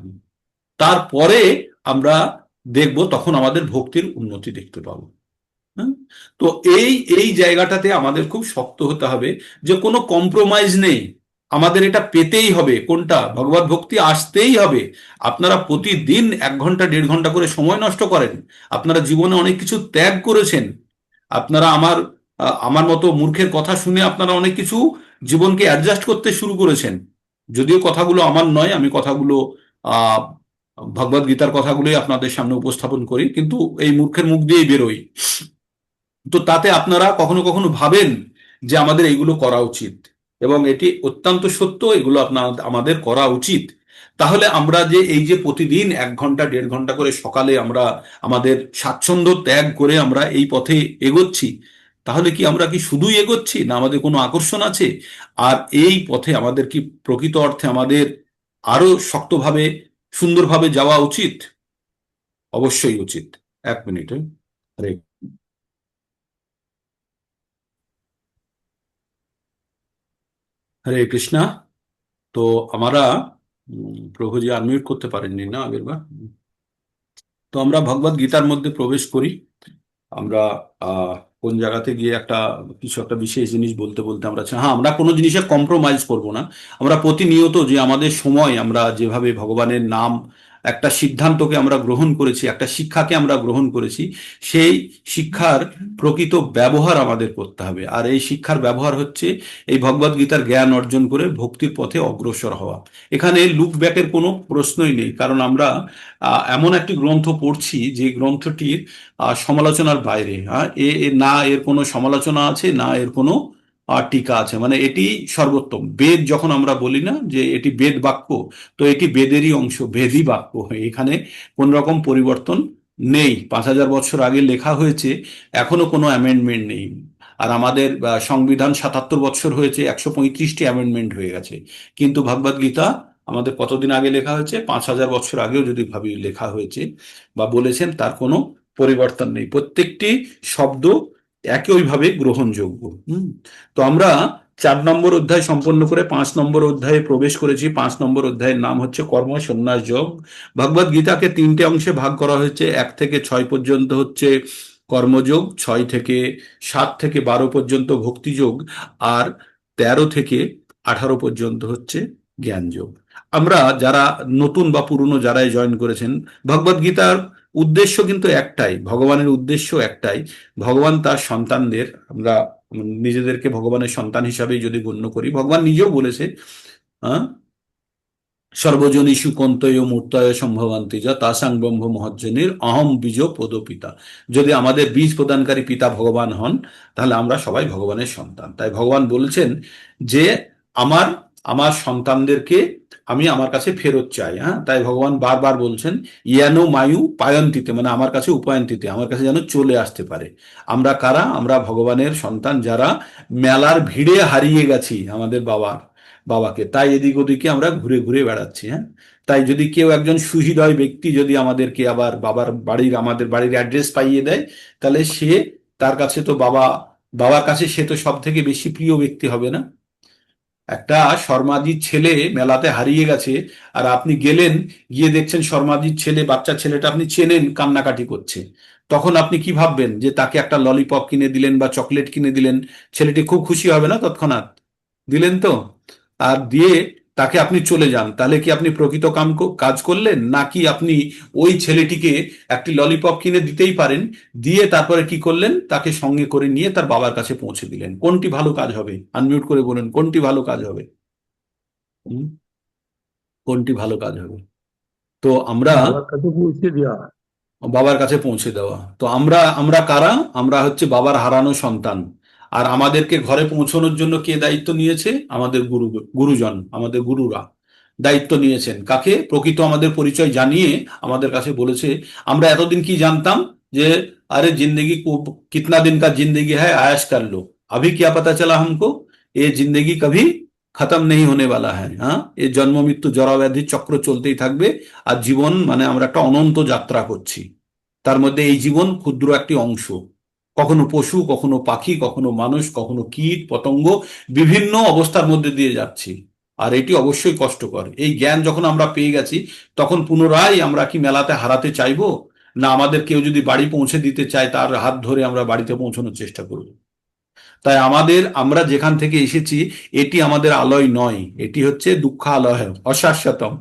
তারপরে আমরা দেখব, তখন আমাদের ভক্তির উন্নতি দেখতে পাবো। হ্যাঁ? তো এই এই জায়গাটাতে আমাদের খুব শক্ত হতে হবে যে কোনো কম্প্রোমাইজ নেই, আমাদের এটা পেতেই হবে। কোনটা? ভগবত ভক্তি আসতেই হবে। আপনারা প্রতিদিন 1 ঘন্টা 1.5 ঘন্টা করে সময় নষ্ট করেন, আপনারা জীবনে অনেক কিছু ত্যাগ করেছেন, আপনারা আমার মতো মূর্খের কথা শুনে আপনারা অনেক কিছু জীবনকে অ্যাডজাস্ট করতে শুরু করেছেন। যদিও কথাগুলো আমার নয়, আমি কথাগুলো আহ ভগবদ গীতার কথাগুলোই আপনাদের সামনে উপস্থাপন করি, কিন্তু এই মূর্খের মুখ দিয়েই বেরোই। তো তাতে আপনারা কখনো কখনো ভাবেন যে আমাদের এইগুলো করা উচিত, এবং এটি অত্যন্ত সত্য, এগুলো আমাদের করা উচিত। তাহলে আমরা যে এই যে প্রতিদিন 1 ঘন্টা 1.5 ঘন্টা করে সকালে আমরা আমাদের স্বাচ্ছন্দ্য ত্যাগ করে আমরা এই পথে এগোচ্ছি, তাহলে কি আমরা কি শুধুই এগোচ্ছি, না আমাদের কোনো আকর্ষণ আছে? আর এই পথে আমাদের কি প্রকৃত অর্থে আমাদের আরো শক্তভাবে সুন্দরভাবে যাওয়া উচিত? অবশ্যই উচিত। 1 মিনিট। হরে হরে কৃষ্ণা। তো আমরা প্রভুজি আনমিউট করতে পারেননি না আগের বার। তো আমরা ভগবদ গীতার মধ্যে প্রবেশ করি। আমরা আহ কোন জায়গাতে গিয়ে কিছু একটা বিশেষ জিনিস বলতে বলতে আমরা হ্যাঁ, আমরা কোনো জিনিসে কম্প্রোমাইজ করব না। আমরা প্রতিনিয়ত যে আমাদের সময় আমরা যেভাবে ভগবানের নাম, একটা সিদ্ধান্তকে আমরা গ্রহণ করেছি, একটা শিক্ষাকে আমরা গ্রহণ করেছি, সেই শিক্ষার প্রকৃত ব্যবহার আমাদের করতে হবে। আর এই শিক্ষার ব্যবহার হচ্ছে এই ভগবদ গীতার জ্ঞান অর্জন করে ভক্তির পথে অগ্রসর হওয়া। এখানে লুক ব্যাকের কোনো প্রশ্নই নেই, কারণ আমরা এমন একটি গ্রন্থ পড়ছি যে গ্রন্থটির সমালোচনার বাইরে। না এর কোনো সমালোচনা আছে, না এর কোনো টিকা আছে, মানে এটি সর্বোত্তম বেদ। যখন আমরা বলি না যে এটি বেদ বাক্য, তো এটি বেদেরই অংশ, বেদই বাক্য। এখানে কোন রকম পরিবর্তন নেই। 5,000 বছর আগে লেখা হয়েছে, এখনো কোনো অ্যামেন্ডমেন্ট নেই। আর আমাদের সংবিধান 77 বছর হয়েছে, 135টি অ্যামেন্ডমেন্ট হয়ে গেছে। কিন্তু ভগবদ গীতা আমাদের কতদিন আগে লেখা হয়েছে? 5,000 বছর আগেও যদি ভাবি লেখা হয়েছে বা বলেছেন, তার কোনো পরিবর্তন নেই। প্রত্যেকটি শব্দ একইভাবে গ্রহণযোগ্য। তো আমরা 4 নম্বর অধ্যায় সম্পন্ন করে 5 নম্বর অধ্যায়ে প্রবেশ করেছি। 5 নম্বর অধ্যায়ের নাম হচ্ছে কর্ম সন্ন্যাস যোগ। ভগবদ গীতাকে 3টে অংশে ভাগ করা হয়েছে। 1 থেকে 6 পর্যন্ত হচ্ছে কর্মযোগ, 6 থেকে 7 থেকে 12 পর্যন্ত ভক্তিযোগ, আর 13 থেকে 18 পর্যন্ত হচ্ছে জ্ঞান যোগ। আমরা যারা নতুন বা পুরনো যারাই জয়েন করেছেন, ভগবদ গীতার উদ্দেশ্য কিন্তু একটাই, ভগবানের উদ্দেশ্য একটাই। ভগবান তার সন্তানদের, আমরা নিজেদেরকে ভগবানের সন্তান হিসাবেই যদি গণ্য করি, ভগবান নিজেও বলেছে, হ্যাঁ, সর্বজনীষু কন্তয় মূর্তয় সম্ভবান্তি যা তাসাং ব্রহ্ম মহজ্জনীর অহম বীজ পদপিতা। যদি আমাদের বীজ প্রদানকারী পিতা ভগবান হন, তাহলে আমরা সবাই ভগবানের সন্তান। তাই ভগবান বলছেন যে আমার আমার সন্তানদেরকে আমি আমার কাছে ফেরত চাই। হ্যাঁ, তাই ভগবান বারবার বলছেন ইয়ানো মায়ু পায়ন্তিতে, মানে আমার কাছে উপায়ন্তিতে, আমার কাছে যেন চলে আসতে পারে। আমরা কারা? আমরা ভগবানের সন্তান, যারা মেলার ভিড়ে হারিয়ে গেছি আমাদের বাবাকে, তাই এদিক ওদিকে আমরা ঘুরে ঘুরে বেড়াচ্ছি। হ্যাঁ, তাই যদি কেউ একজন সুহৃদয় ব্যক্তি যদি আমাদেরকে আবার আমাদের বাড়ির অ্যাড্রেস পাইয়ে দেয়, তাহলে তার কাছে তো বাবার কাছে সে তো সব থেকে বেশি প্রিয় ব্যক্তি হবে না? একটা শর্মাজির ছেলে মেলাতে হারিয়ে গেছে, আর আপনি গেলেন, গিয়ে দেখছেন শর্মাজির ছেলে, বাচ্চা ছেলেটা আপনি চেনেন, কান্নাকাটি করছে। তখন আপনি কি ভাববেন? যে তাকে একটা ললিপপ কিনে দিলেন বা চকলেট কিনে দিলেন, ছেলেটি খুব খুশি হবে না তৎক্ষণাৎ? দিলেন তো? আর দিয়ে তাকে আপনি চলে যান, তাহলে কি আপনি প্রকৃত কাজ করলেন, নাকি আপনি ওই ছেলেটিকে একটি ললিপপ কিনে দিতেই পারেন, দিয়ে তারপরে কি করলেন, তাকে সঙ্গে করে নিয়ে তার বাবার কাছে পৌঁছে দিলেন? কোনটি ভালো কাজ হবে? আনমিউট করে বলুন, কোনটি ভালো কাজ হবে? হুম? কোনটি ভালো কাজ হবে? তো আমরা বাবার কাছে পৌঁছে দেওয়া। বাবার কাছে পৌঁছে দেওয়া। তো আমরা আমরা কারা? আমরা হচ্ছে বাবার হারানো সন্তান। আর আমাদেরকে ঘরে পৌঁছানোর জন্য কে দায়িত্ব নিয়েছে? আমাদের গুরুজন, আমাদের গুরুরা দায়িত্ব নিয়েছেন। কাকে? প্রকৃত আমাদের পরিচয় জানিয়ে আমাদের কাছে বলেছে। আমরা এতদিন কি জানতাম? যে আরে जिंदगी को कितना दिन का जिंदगी है, आयश कर लो। अभी क्या पता चला हमको? ये जिंदगी कभी खत्म नहीं होने वाला है। হ্যাঁ, এই জন্ম মৃত্যু জরা ব্যাধির চক্র চলতেই থাকবে। আর জীবন মানে আমরা একটা অনন্ত যাত্রা করছি, তার মধ্যে এই জীবন ক্ষুদ্র একটি অংশ। কখনো পশু, কখনো পাখি, কখনো মানুষ, কখনো কীট পতঙ্গ, বিভিন্ন অবস্থার মধ্যে দিয়ে যাচ্ছি। আর এটি অবশ্যই কষ্টকর। এই জ্ঞান যখন আমরা পেয়ে গেছি, তখন পুনরায় আমরা কি মেলাতে হারাতে চাইবো? না আমাদের কেউ যদি বাড়ি পৌঁছে দিতে চায়, তার হাত ধরে আমরা বাড়িতে পৌঁছানোর চেষ্টা করব? তাই আমরা যেখান থেকে এসেছি, এটি আমাদের আলয় নয়, এটি হচ্ছে দুঃখালয়, অশাশ্বতম।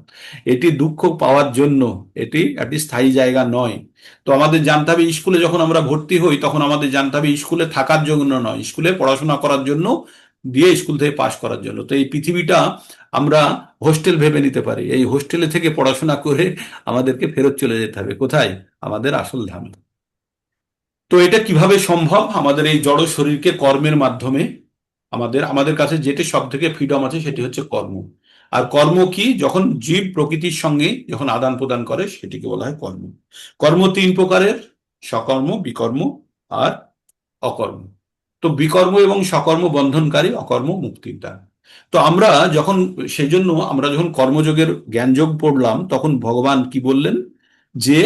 এটি দুঃখ পাওয়ার জন্য, এটি একটি স্থায়ী জায়গা নয়। তো আমাদের জানতে হবে, স্কুলে যখন আমরা ভর্তি হই, তখন আমাদের জানতে হবে স্কুলে থাকার জন্য নয়, স্কুলে পড়াশোনা করার জন্য, দিয়ে স্কুল থেকে পাশ করার জন্য। তো এই পৃথিবীটা আমরা হোস্টেল ভেবে নিতে পারি। এই হোস্টেলে থেকে পড়াশোনা করে আমাদেরকে ফেরত চলে যেতে হবে কোথায়? আমাদের আসল ধামে। তো এটা কিভাবে সম্ভব? আমাদের এই জড় শরীরকে কর্মের মাধ্যমে, আমাদের আমাদের কাছে যেটি সব থেকে ফ্রিডম আছে, সেটি হচ্ছে কর্ম। আর কর্ম কি? যখন জীব প্রকৃতির সঙ্গে যখন আদান প্রদান করে, সেটিকে বলা হয় কর্ম। কর্ম তিন প্রকারের: সকর্ম, বিকর্ম আর অকর্ম। তো বিকর্ম এবং সকর্ম বন্ধনকারী, অকর্ম মুক্তির দ্বার। তো আমরা যখন, সেই জন্য আমরা যখন কর্মযোগের জ্ঞানযোগ পড়লাম, তখন ভগবান কি বললেন? যে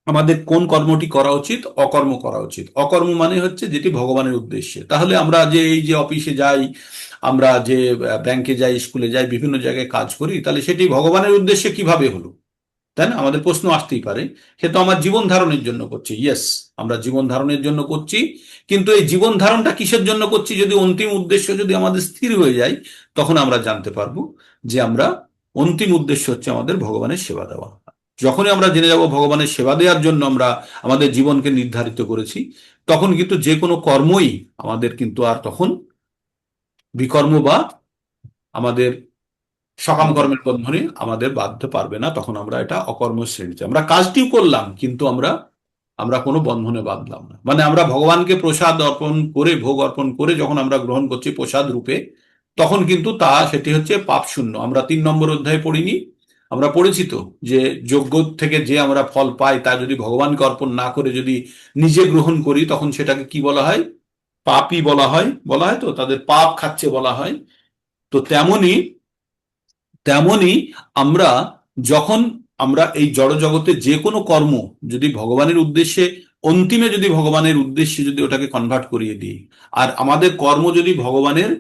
আমাদের কোন কর্মটি করা উচিত, অকর্ম করা উচিত। অকর্ম মানে হচ্ছে যেটি ভগবানের উদ্দেশ্যে। তাহলে আমরা যে এই যে অফিসে যাই, আমরা যে ব্যাংকে যাই, স্কুলে যাই, বিভিন্ন জায়গায় কাজ করি, তাহলে সেটি ভগবানের উদ্দেশ্যে কিভাবে হলো? তাই না? আমাদের প্রশ্ন আসতেই পারে। সে তো আমার জীবন ধারণের জন্য করছি। ইয়েস, আমরা জীবন ধারণের জন্য করছি। কিন্তু এই জীবন ধারণটা কিসের জন্য করছি? যদি অন্তিম উদ্দেশ্য যদি আমাদের স্থির হয়ে যায়, তখন আমরা জানতে পারবো যে আমরা অন্তিম উদ্দেশ্য হচ্ছে আমাদের ভগবানের সেবা দেওয়া। যখনই আমরা জেনে যাব ভগবানের সেবা দেওয়ার জন্য আমরা আমাদের জীবনকে নির্ধারিত করেছি, তখন কিন্তু যে কোনো কর্মই আমাদের কিন্তু আর তখন বিকর্ম বা আমাদের সকাম কর্মের বন্ধনে আমাদের বাঁধতে পারবে না। তখন আমরা এটা অকর্ম শ্রেণীতে, আমরা কাজটিও করলাম, কিন্তু আমরা আমরা কোনো বন্ধনে বাঁধলাম না। মানে আমরা ভগবানকে প্রসাদ অর্পণ করে, ভোগ অর্পণ করে যখন আমরা গ্রহণ করছি প্রসাদ রূপে, তখন কিন্তু সেটি হচ্ছে পাপ শূন্য। আমরা 3 নম্বর অধ্যায়ে পড়িনি? আমরা পড়েছি তো, যে যজ্ঞ থেকে যে আমরা ফল পাই, তা যদি ভগবানকে অর্পণ না করে যদি নিজে গ্রহণ করি, তখন সেটাকে কি বলা হয়? পাপই বলা হয়। বলা হয় তো, তাদের পাপ খাচ্ছে বলা হয়। তো তেমনি তেমনি আমরা যখন আমরা এই জড় জগতে যে কোনো কর্ম যদি ভগবানের উদ্দেশ্যে, অন্তিমে যদি ভগবানের উদ্দেশ্যে যদি ওটাকে কনভার্ট করিয়ে দিই, আর আমাদের কর্ম যদি ভগবানের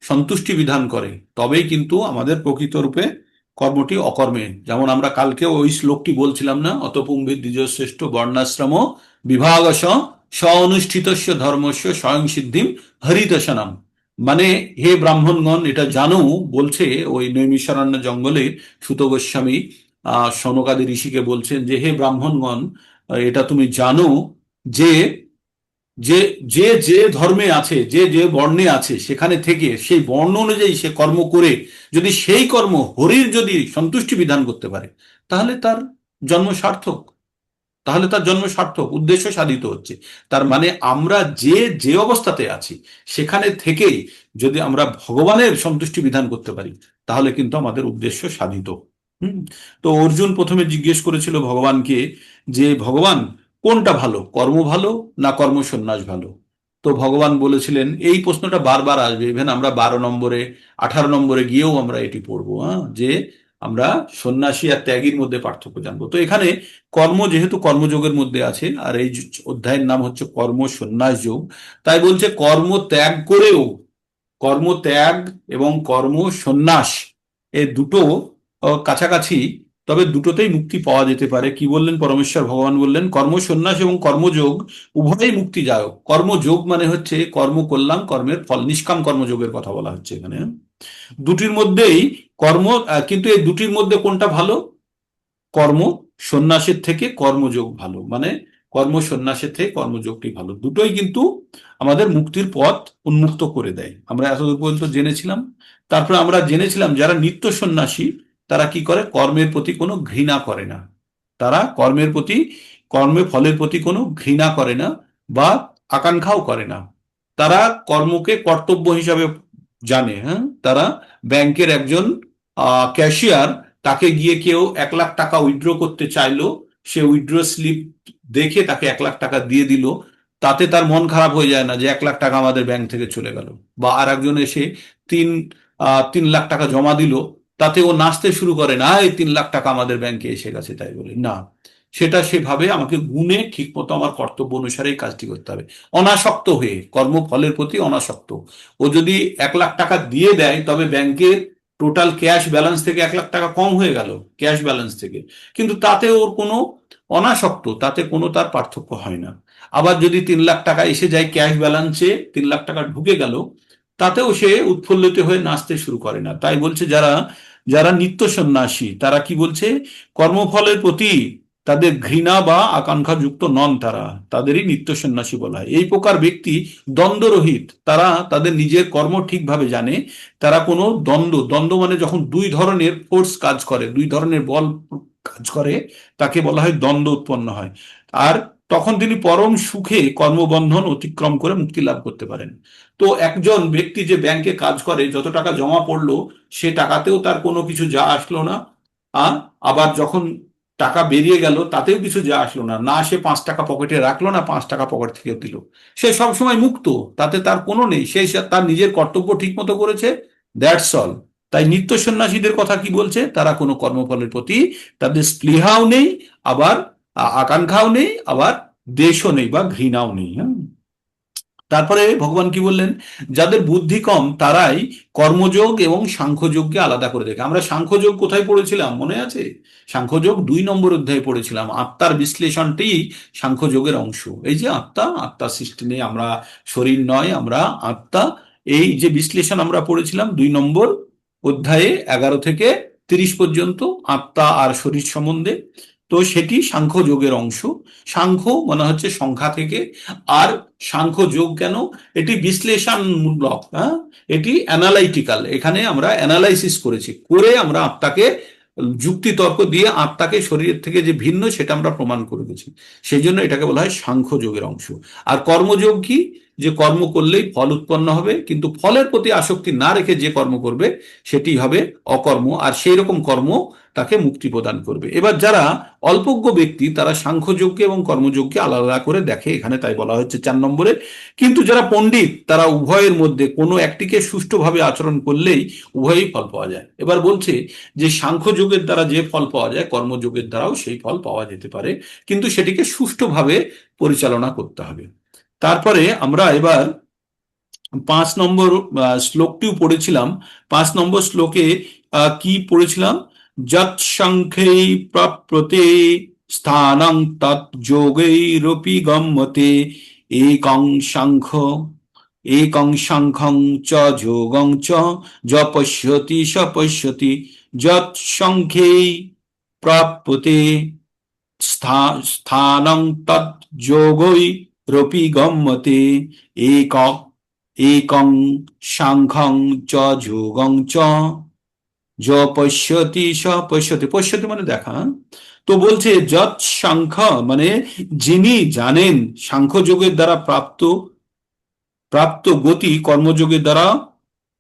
সন্তুষ্টি বিধান করে, তবেই কিন্তু আমাদের প্রকৃত রূপে কর্মটি অকর্মে। যেমন আমরা কালকে ওই শ্লোকটি বলছিলাম না, অতপুম্ভি দ্বিজশ্রেষ্ঠ বর্ণাশ্রম বিভাগশ স অনুষ্ঠিতস্য ধর্মস্য স্বয়ং সিদ্ধিম হরিদশনম। মানে হে ব্রাহ্মণগণ, এটা জানো, বলছে ওই নৈমিষারণ্য জঙ্গলে সুত গোস্বামী শৌনকাদি ঋষিকে বলছেন যে হে ব্রাহ্মণগণ, এটা তুমি জানো যে যে যে যে ধর্মে আছে, যে যে বর্ণে আছে, সেখানে থেকে সেই বর্ণ অনুযায়ী সে কর্ম করে যদি সেই কর্ম হরির যদি সন্তুষ্টি বিধান করতে পারে, তাহলে তার জন্ম সার্থক, তাহলে তার জন্ম সার্থক, উদ্দেশ্য সাধিত হচ্ছে। তার মানে আমরা যে যে অবস্থাতে আছি সেখানে থেকেই যদি আমরা ভগবানের সন্তুষ্টি বিধান করতে পারি, তাহলে কিন্তু আমাদের উদ্দেশ্য সাধিত। হুম। তো অর্জুন প্রথমে জিজ্ঞেস করেছিল ভগবানকে যে ভগবান, কোনটা ভালো, কর্ম ভালো না কর্ম সন্ন্যাস ভালো? তো ভগবান বলেছিলেন, এই প্রশ্নটা বারবার আসবে, ইভেন আমরা 12 নম্বরে 18 নম্বরে গিয়েও আমরা এটি পড়বো, হ্যাঁ, যে আমরা সন্ন্যাসী আর ত্যাগীর মধ্যে পার্থক্য জানবো। তো এখানে কর্ম যেহেতু কর্মযোগের মধ্যে আছে, আর এই অধ্যায়ের নাম হচ্ছে কর্ম সন্ন্যাস যোগ, তাই বলছে কর্ম ত্যাগ করেও, কর্ম ত্যাগ এবং কর্ম সন্ন্যাস এই দুটো কাছাকাছি, তবে দুটোতেই মুক্তি পাওয়া যেতে পারে। কি বললেন পরমেশ্বর ভগবান? বললেন কর্ম সন্ন্যাস এবং কর্মযোগ উভয়ই মুক্তিদায়ক। কর্মযোগ মানে হচ্ছে কর্ম করলাম, কর্মের ফল, নিষ্কাম কর্মযোগের কথা বলা হচ্ছে এখানে। দুটির মধ্যেই কর্ম, কিন্তু এই দুটির মধ্যে কোনটা ভালো? কর্ম সন্ন্যাসের থেকে কর্মযোগ ভালো, মানে কর্ম সন্ন্যাসের থেকে কর্মযোগটি ভালো। দুটোই কিন্তু আমাদের মুক্তির পথ উন্মুক্ত করে দেয়, আমরা এতদূর পর্যন্ত জেনেছিলাম। তারপরে আমরা জেনেছিলাম যারা নিত্য সন্ন্যাসী তারা কি করে, কর্মের প্রতি কোনো ঘৃণা করে না, তারা কর্মের প্রতি, কর্মের ফলের প্রতি কোনো ঘৃণা করে না বা আকাঙ্ক্ষাও করে না। তারা কর্মকে কর্তব্য হিসাবে জানে। হ্যাঁ, তারা ব্যাংকের একজন ক্যাশিয়ার, তাকে গিয়ে কেউ 1 লাখ টাকা উইথড্র করতে চাইলো, সে উইথড্র স্লিপ দেখে তাকে 1 লাখ টাকা দিয়ে দিল, তাতে তার মন খারাপ হয়ে যায় না যে 1 লাখ টাকা আমাদের ব্যাংক থেকে চলে গেল। বা আর একজন এসে তিন 3 লাখ টাকা জমা দিল, তাতে ও নাচতে শুরু করে না, এই 3 লাখ টাকা আমাদের ব্যাংকে এসে গেছে তাই বলে না। সেটা সেভাবে আমাকে গুণে ঠিক মতো আমার কর্তব্য অনুসারে এই কাজটি করতে হবে, অনাসক্ত হয়ে, কর্মফলের প্রতি অনাসক্ত। ও যদি 1 লাখ টাকা দিয়ে দেয়, তবে ব্যাংকের টোটাল ক্যাশ ব্যালেন্স থেকে 1 লাখ টাকা কম হয়ে গেল ক্যাশ ব্যালেন্স থেকে, কিন্তু তাতে ওর কোনো অনাসক্ত, তাতে কোনো তার পার্থক্য হয় না। আবার যদি 3 লাখ টাকা এসে যায় ক্যাশ ব্যালেন্সে, 3 লাখ টাকা ঢুকে গেল, তাতেও সে উৎফুল্লিত হয়ে নাচতে শুরু করে না। তাই বলছে যারা যারা নিত্য সন্ন্যাসী তারা কি বলছে, কর্মফলের প্রতি তাদের ঘৃণা বা আকাঙ্ক্ষা যুক্ত নন, তারা তাদেরই নিত্য সন্ন্যাসী বলা হয়। এই প্রকার ব্যক্তি দ্বন্দ্বরহিত, তারা তাদের নিজের কর্ম ঠিকভাবে জানে, তারা কোনো দ্বন্দ্ব, দ্বন্দ্ব মানে যখন দুই ধরনের ফোর্স কাজ করে, দুই ধরনের বল কাজ করে, তাকে বলা হয় দ্বন্দ্ব উৎপন্ন হয়। আর তখন তিনি পরম সুখে কর্মবন্ধন অতিক্রম করে মুক্তি লাভ করতে পারেন। তো একজন ব্যক্তি যে ব্যাংকে কাজ করে, যত টাকা জমা পড়লো সে টাকাতেও তার কোনো কিছু যা আসলো না, আর আবার যখন টাকা বেরিয়ে গেল তাতেও কিছু যা আসলো না, না সে 5 টাকা পকেটে রাখলো, না 5 টাকা পকেট থেকে দিল, সে সবসময় মুক্ত, তাতে তার কোনো নেই, সে তার নিজের কর্তব্য ঠিক মতো করেছে, দ্যাটস অল। তাই নিত্য সন্ন্যাসীদের কথা কি বলছে, তারা কোনো কর্মফলের প্রতি তাদের স্পৃহাও নেই, আবার আকাঙ্ক্ষাও নেই, আবার দেশও নেই বা ঘৃণাও নেই। হ্যাঁ। তারপরে ভগবান কি বললেন, যাদের বুদ্ধি কম তারাই কর্মযোগ এবং সাংখ্যযোগকে আলাদা করে দেখে। আমরা সাংখ্যযোগ কোথায় পড়েছিলাম মনে আছে? সাংখ্যযোগ 2 নম্বর অধ্যায়ে পড়েছিলাম, আত্মার বিশ্লেষণটি সাংখ্যযোগের অংশ। এই যে আত্মা, আত্মা সৃষ্টি নেই, আমরা শরীর নয়, আমরা আত্মা, এই যে বিশ্লেষণ আমরা পড়েছিলাম 2 নম্বর অধ্যায়ে 11 থেকে 30 পর্যন্ত, আত্মা আর শরীর সম্বন্ধে। তো সেটি সাংখ্যযোগের অংশ। সাংখ্য মনে হচ্ছে সংখ্যা থেকে, আর সাংখ্য যোগ কেন, এটি বিশ্লেষণমূলক, হ্যাঁ, এটি অ্যানালাইটিক্যাল, এখানে আমরা অ্যানালাইসিস করেছি, করে আমরা আত্মাকে যুক্তি তর্ক দিয়ে আত্মাকে শরীরের থেকে যে ভিন্ন সেটা আমরা প্রমাণ করে গেছি, সেই জন্য এটাকে বলা হয় সাংখ্য যোগের অংশ। আর কর্মযোগ কি, যে কর্ম করলেই ফল উৎপন্ন হবে, কিন্তু ফলের প্রতি আসক্তি না রেখে যে কর্ম করবে সেটি হবে অকর্ম, আর সেই রকম কর্ম তাকে মুক্তি প্রদান করবে। এবার যারা অল্পজ্ঞ ব্যক্তি তারা সাংখ্যযোগকে এবং কর্মযোগকে আলাদা করে দেখে এখানে, তাই বলা হচ্ছে 4 নম্বরে। কিন্তু যারা পণ্ডিত তারা উভয়ের মধ্যে কোনো একটিকে সুষ্ঠুভাবে আচরণ করলেই উভয়ই ফল পাওয়া যায়। এবার বলছে যে সাংখ্যযোগের দ্বারা যে ফল পাওয়া যায় কর্মযোগের দ্বারাও সেই ফল পাওয়া যেতে পারে, কিন্তু সেটিকে সুষ্ঠুভাবে পরিচালনা করতে হবে। তারপরে আমরা এবার 5 নম্বর শ্লোকটিও পড়েছিলাম। 5 নম্বর শ্লোকে কি পড়েছিলাম, যৎ সংখ্যৈ প্রাপ্যতে স্থানং তৎ যোগৈরপি গম্যতে, একং সাংখ্য একং সাংখ্যং চ যোগং চ য পশ্যতি স পশ্যতি, যৎ সংখ্যৈ প্রাপ্যতে স্থানং তজ্যোগৈ রপি গম্যতে এক একং সাংখ্যং চ যোগং চ য পশ্যতি স পশ্যতি, পশ্যতি মানে দেখা। তো বলছে যৎ সাংখ্য মানে যিনি জানেন, সাংখ্য যোগের দ্বারা প্রাপ্ত প্রাপ্ত গতি কর্মযোগের দ্বারা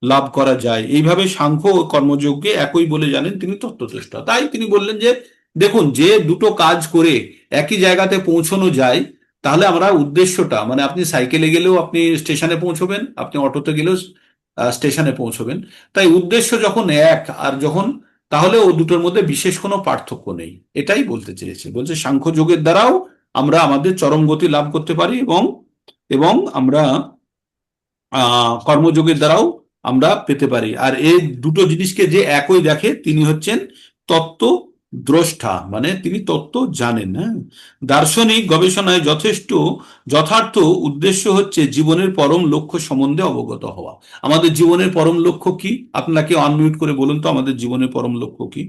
লাভ করা যায়, এইভাবে সাংখ্য ও কর্মযোগকে একই বলে জানেন তিনি তত্ত্বদ্রষ্টা। তাই তিনি বললেন যে দেখুন, যে দুটো কাজ করে একই জায়গাতে পৌঁছানো যায়, তাহলে আমরা উদ্দেশ্যটা মানে আপনি সাইকেলে গেলেও আপনি স্টেশনে পৌঁছবেন, আপনি অটোতে গেলেও স্টেশনে পৌঁছবেন। তাই উদ্দেশ্য যখন এক আর যখন, তাহলে ও দুটোর মধ্যে বিশেষ কোনো পার্থক্য নেই, এটাই বলতে চেয়েছে। বলছে সাংখ্য যোগের দ্বারাও আমরা আমাদের চরম গতি লাভ করতে পারি এবং এবং আমরা কর্মযোগের দ্বারাও আমরা পেতে পারি। আর এই দুটো জিনিসকে যে একই দেখে তিনি হচ্ছেন তত্ত্ব দ্রষ্টা, মানে তিনি তত্ত্ব জানেন। হ্যাঁ, দার্শনিক গবেষণায় যথার্থ উদ্দেশ্য হচ্ছে জীবনের পরম লক্ষ্য সম্বন্ধে অবগত হওয়া। আমাদের জীবনের পরম লক্ষ্য কি? আপনাকে আনমিউট করে বলুন তো, আমাদের জীবনের পরম লক্ষ্য কি?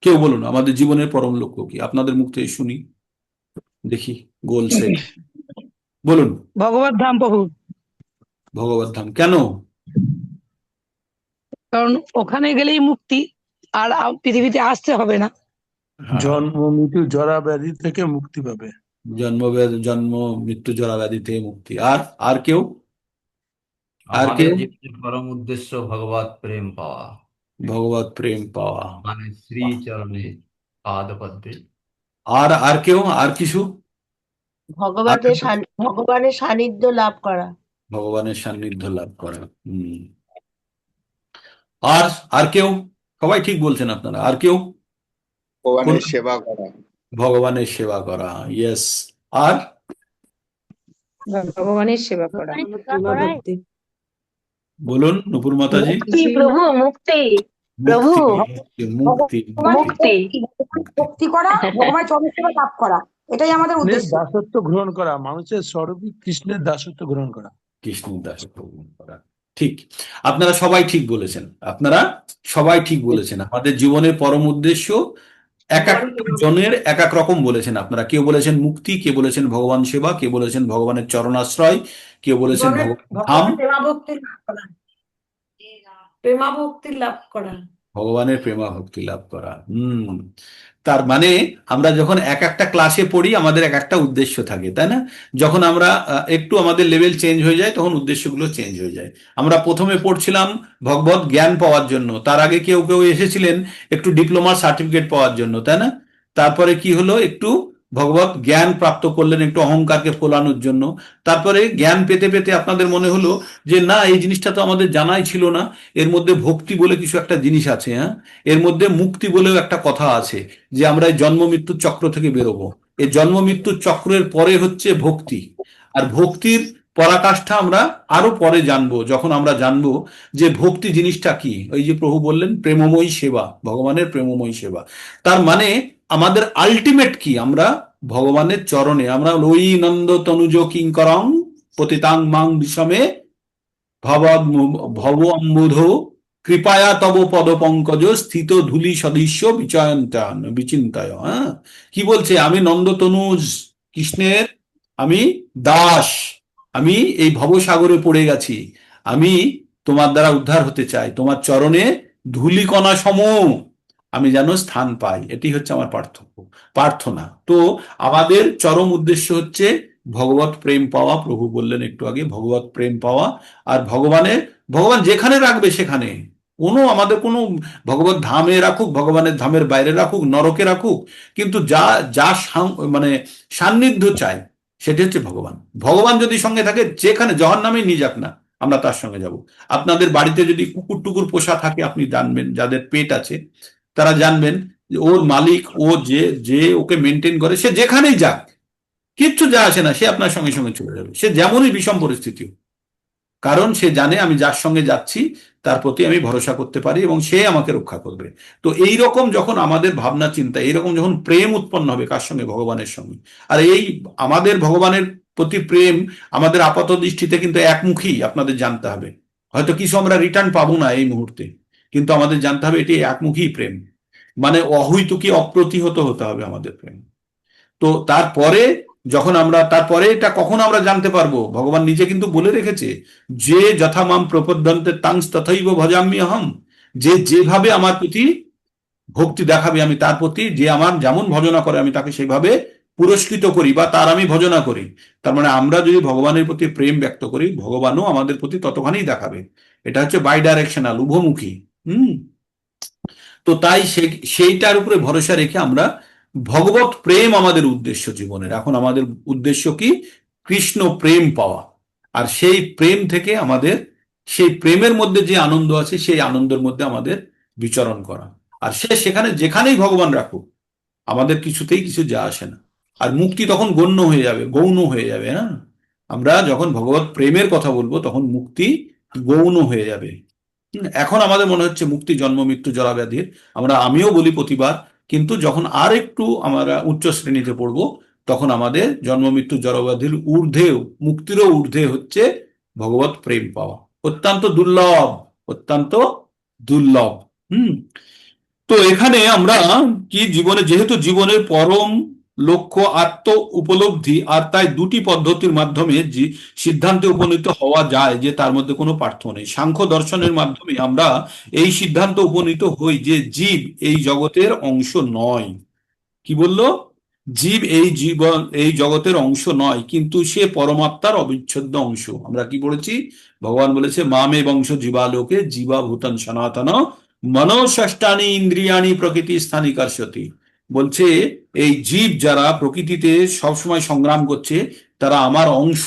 কেউ বলুন আমাদের জীবনের পরম লক্ষ্য কি, আপনাদের মুখ থেকে শুনি, দেখি। গোল সেট, বলুন। ভগবত ধাম প্রভু, ভগবত ধাম। কেন? কারণ ওখানে গেলেই মুক্তি, আর পৃথিবীতে আসতে হবে না। জন্ম মৃত্যু জরা ব্যাধি থেকে মুক্তি পাবে। জন্ম মৃত্যু জরা ব্যাধি থেকে মুক্তি। আর আর কেউ? আর আমাদের কেউ? জীবনের পরম উদ্দেশ্য ভগবত প্রেম পাওয়া, ভগবত প্রেম পাওয়া। মানে শ্রী চরণে পাদপদ্মে। আর আর কেউ? আর কিছু? আর ভগবানের সান্নিধ্য লাভ করা। ভগবানের সান্নিধ্য লাভ করা। হম। আর আর কেউ? সবাই ঠিক বলছেন আপনারা। আর কেউ? ভগবানের সেবা করা। ভগবানের সেবা করা, ইয়েস। আর ভগবানের সেবা করা। বলুন নুপুর মাতাজি। প্রভু মুক্তি, প্রভু মুক্তি, মুক্তি, মুক্তি করা, ভগবানের চরণ সেবা লাভ করা, এটাই আমাদের উদ্দেশ্য। দাসত্ব গ্রহণ করা, মানুষের স্বরূপী কৃষ্ণের দাসত্ব গ্রহণ করা। কৃষ্ণের দাসত্ব গ্রহণ করা, ঠিক। আপনারা সবাই ঠিক বলেছেন, আপনারা সবাই ঠিক বলেছেন। আমাদের জীবনের পরম উদ্দেশ্য এক এক জনের এক এক রকম বলেছেন আপনারা। কেউ বলেছেন মুক্তি, কেউ বলেছেন ভগবান সেবা, কেউ বলেছেন ভগবানের চরণাশ্রয়, কেউ বলেছেন ধাম, প্রেমাভক্তি লাভ করা। ভগবানের প্রেমা ভক্তি লাভ করা। তার মানে আমরা যখন এক একটা ক্লাসে পড়ি আমাদের এক একটা উদ্দেশ্য থাকে, তাই না? যখন আমরা একটু আমাদের লেভেল চেঞ্জ হয়ে যায় তখন উদ্দেশ্যগুলো চেঞ্জ হয়ে যায়। আমরা প্রথমে পড়ছিলাম ভগবত জ্ঞান পাওয়ার জন্য, তার আগে কেউ কেউ এসেছিলেন একটু ডিপ্লোমার সার্টিফিকেট পাওয়ার জন্য, তাই না? তারপরে কি হলো, একটু ভগবত জ্ঞান প্রাপ্ত করলেন একটু অহংকারকে ফোলানোর জন্য। তারপরে জ্ঞান পেতে পেতে আপনাদের মনে হলো যে না, এই জিনিসটা তো আমাদের জানাই ছিল না, এর মধ্যে ভক্তি বলে কিছু একটা জিনিস আছে। হ্যাঁ, এর মধ্যে মুক্তি বলেও একটা কথা আছে, যে আমরা এই জন্ম মৃত্যুর চক্র থেকে বেরোবো। এই জন্ম মৃত্যুর চক্রের পরে হচ্ছে ভক্তি, আর ভক্তির পরাকাষ্ঠা আমরা আরো পরে জানবো, যখন আমরা জানবো যে ভক্তি জিনিসটা কি। ওই যে প্রভু বললেন প্রেমময়ী সেবা, ভগবানের প্রেমময়ী সেবা। তার মানে আমাদের আলটিমেট কি, আমরা ভগবানের চরণে, আমরা ওই নন্দ তনুজ কিঙ্করং পতিতাং মাং বিষমে ভব অম্বুধ কৃপায়া তব পদ পঙ্কজ স্থিত ধুলি সদৃশ্য বিচিন্তায়। হ্যাঁ, কি বলছে? আমি নন্দতনুজ কৃষ্ণের, আমি দাস, আমি এই ভবসাগরে পড়ে গেছি, আমি তোমার দ্বারা উদ্ধার হতে চাই, তোমার চরণে ধূলিকণা সম আমি যেন স্থান পাই। এটি হচ্ছে আমার প্রার্থনা। তো আমাদের চরম উদ্দেশ্য হচ্ছে ভগবত প্রেম পাওয়া। প্রভু বললেন একটু আগে, ভগবত প্রেম পাওয়া। আর ভগবান যেখানে রাখবে সেখানে, আমাদের কোনো ভগবত ধামে রাখুক, ভগবানের ধামের বাইরে রাখুক, নরকে রাখুক, কিন্তু যা যা মানে সান্নিধ্য চাই সেটি হচ্ছে ভগবান। ভগবান যদি সঙ্গে থাকে, যেখানে জাহান্নামেই নিয়ে যাক না, আমরা তার সঙ্গে যাব। আপনাদের বাড়িতে যদি কুকুর টুকুর পোষা থাকে, আপনি জানবেন, যাদের পেট আছে তারা জানবেন যে ওর মালিক, ও যে যে ওকে মেনটেন করে, সে যেখানেই যাক কিচ্ছু যা আসে না, সে আপনার সঙ্গে সঙ্গে চলে যাবে, সে যেমনই বিষম পরিস্থিতি। কারণ সে জানে আমি যার সঙ্গে যাচ্ছি তার প্রতি আমি ভরসা করতে পারি এবং সে আমাকে রক্ষা করবে। তো এই রকম যখন আমাদের ভাবনা চিন্তা, এইরকম যখন প্রেম উৎপন্ন হবে কার সঙ্গে? ভগবানের সঙ্গে। আর এই আমাদের ভগবানের প্রতি প্রেম আমাদের আপাত দৃষ্টিতে কিন্তু একমুখী, আপনাদের জানতে হবে। হয়তো কিছু আমরা রিটার্ন পাবো না এই মুহূর্তে, কিন্তু আমাদের জানতে হবে এটি একমুখী প্রেম। মানে অহৈতুকী অপ্রতিহত হতে হবে আমাদের প্রেম। তো তারপরে যখন আমরা তারপরে এটা কখন আমরা জানতে পারবো, ভগবান নিজে কিন্তু বলে রেখেছে যে যথা মাম প্রপদ্যন্তে তাংস তথৈব ভজামি অহম, যে যেভাবে আমার প্রতি ভক্তি দেখাবে আমি তার প্রতি, যে আমার যেমন ভজনা করে আমি তাকে সেইভাবে পুরস্কৃত করি বা তার আমি ভজনা করি। তার মানে আমরা যদি ভগবানের প্রতি প্রেম ব্যক্ত করি, ভগবানও আমাদের প্রতি ততখানি দেখাবে। এটা হচ্ছে বাই ডাইরেকশনাল, উভমুখী। হুম। তো তাই সেইটার উপরে ভরসা রেখে আমরা, ভগবত প্রেম আমাদের উদ্দেশ্য জীবনের। এখন আমাদের উদ্দেশ্য কি? কৃষ্ণ প্রেম পাওয়া। আর সেই প্রেম থেকে আমাদের, সেই প্রেমের মধ্যে যে আনন্দ আছে সেই আনন্দের মধ্যে আমাদের বিচরণ করা। আর সেখানে যেখানেই ভগবান রাখুক, আমাদের কিছুতেই কিছু যা আসে না। আর মুক্তি তখন গণ্য হয়ে যাবে, গৌণ হয়ে যাবে। হ্যাঁ, আমরা যখন ভগবত প্রেমের কথা বলবো তখন মুক্তি গৌণ হয়ে যাবে। এখন আমাদের মনে হচ্ছে মুক্তি জন্ম মৃত্যু জরা ব্যাধির, আমিও বলি প্রতিবার, কিন্তু যখন আর একটু আমরা উচ্চ শ্রেণীতে পড়বো তখন আমাদের জন্ম মৃত্যু জরা ব্যাধির ঊর্ধ্বেও, মুক্তিরও ঊর্ধ্বে হচ্ছে ভগবত প্রেম পাওয়া। অত্যন্ত দুর্লভ, অত্যন্ত দুর্লভ। হুম। তো এখানে আমরা কি, জীবনে যেহেতু জীবনের পরম লক্ষ্য আত্ম উপলব্ধি, আর তাই দুটি পদ্ধতির মাধ্যমে যে সিদ্ধান্তে উপনীত হওয়া যায় যে তার মধ্যে কোনো পার্থক্য নেই। সাংখ্য দর্শনের মাধ্যমে আমরা এই সিদ্ধান্ত উপনীত হই যে জীব এই জগতের অংশ নয়। কি বললো? জীব এই জগতের অংশ নয়, কিন্তু সে পরমাত্মার অবিচ্ছেদ্য অংশ। আমরা কি পড়েছি? ভগবান বলেছে মামে বংশ জীবালোকে জীবা ভূতান সনাতন মনঃষষ্ঠানি ইন্দ্রিয়াণি প্রকৃতি স্থানী কার্ষতি। বলছে এই জীব যারা প্রকৃতিতে সবসময় সংগ্রাম করছে তারা আমার অংশ,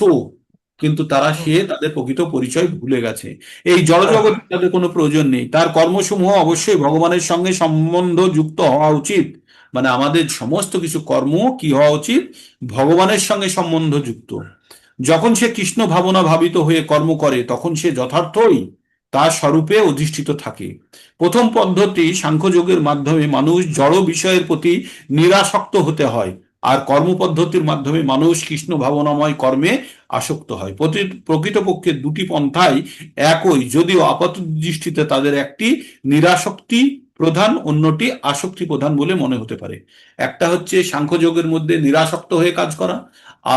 কিন্তু তাদের প্রকৃত পরিচয় ভুলে গেছে। এই জড়জগতে তাদের কোনো প্রয়োজন নেই। তার কর্মসমূহ অবশ্যই ভগবানের সঙ্গে সম্বন্ধ যুক্ত হওয়া উচিত। মানে আমাদের সমস্ত কিছু কর্ম কি হওয়া উচিত? ভগবানের সঙ্গে সম্বন্ধযুক্ত। যখন সে কৃষ্ণ ভাবনা ভাবিত হয়ে কর্ম করে তখন সে যথার্থই তার স্বরূপে অধিষ্ঠিত থাকে। প্রথম পদ্ধতি সাংখ্যযোগের মাধ্যমে মানুষ জড় বিষয়ের প্রতি নিরাসক্ত হতে হয়, আর কর্মপদ্ধতির মাধ্যমে মানুষ কৃষ্ণ ভাবনাময় কর্মে আসক্ত হয়। প্রকৃতপক্ষে দুটি পন্থাই একই, যদিও আপাত দৃষ্টিতে তাদের একটি নিরাসক্তি প্রধান, অন্যটি আসক্তি প্রধান বলে মনে হতে পারে। একটা হচ্ছে সাংখ্যযোগের মধ্যে নিরাসক্ত হয়ে কাজ করা,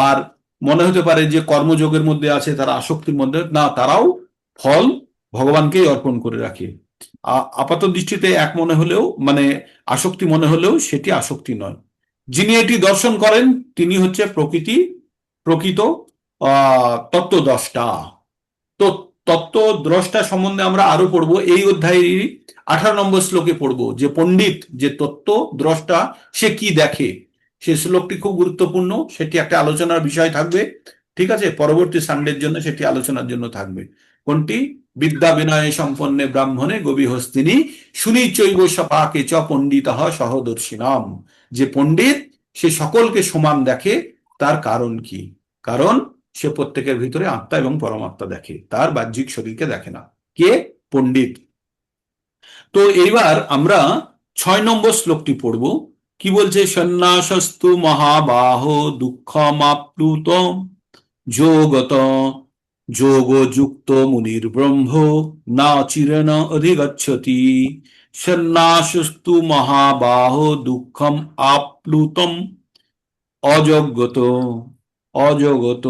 আর মনে হতে পারে যে কর্মযোগের মধ্যে আছে তারা আসক্তির মধ্যে। না, তারাও ফল ভগবানকেই অর্পণ করে রাখে। আপাত দৃষ্টিতে এক মনে হলেও, মানে আসক্তি মনে হলেও সেটি আসক্তি নয়। যিনি এটি দর্শন করেন তিনি হচ্ছে প্রকৃত তত্ত্বদ্রষ্টা। তো তত্ত্বদ্রষ্টা সম্বন্ধে আমরা আরো পড়বো, এই অধ্যায়ের 18 নম্বর শ্লোকে পড়বো যে পণ্ডিত, যে তত্ত্বদ্রষ্টা, সে কি দেখে। সে শ্লোকটি খুব গুরুত্বপূর্ণ, সেটি একটা আলোচনার বিষয় থাকবে। ঠিক আছে, পরবর্তী সানডের জন্য সেটি আলোচনার জন্য থাকবে। কোনটি? বিদ্যা বিনয় সম্পন্নে ব্রাহ্মণে গবি হস্তিনী শুনি চৈব সপাকে চ পণ্ডিতঃ সহদর্শিনাম। যে পণ্ডিত সে সকলকে সমান দেখে। তার কারণ কি? কারণ সে প্রত্যেকের ভিতরে আত্মা এবং পরমাত্মা দেখে, তার বাহ্যিক শরীরকে দেখে না। কে? পণ্ডিত। তো এইবার আমরা 6 নম্বর শ্লোকটি পড়ব। কি বলছে? সন্ন্যাসস্তু মহাবাহ দুঃখমাপ্লুত যোগত যোগযুক্ত মুনির ব্রহ্ম না চিরেণ অধিগচ্ছতি। সন্ন্যাসস্তু মহাবাহ দুঃখম আপ্লুতম অজগত অজগত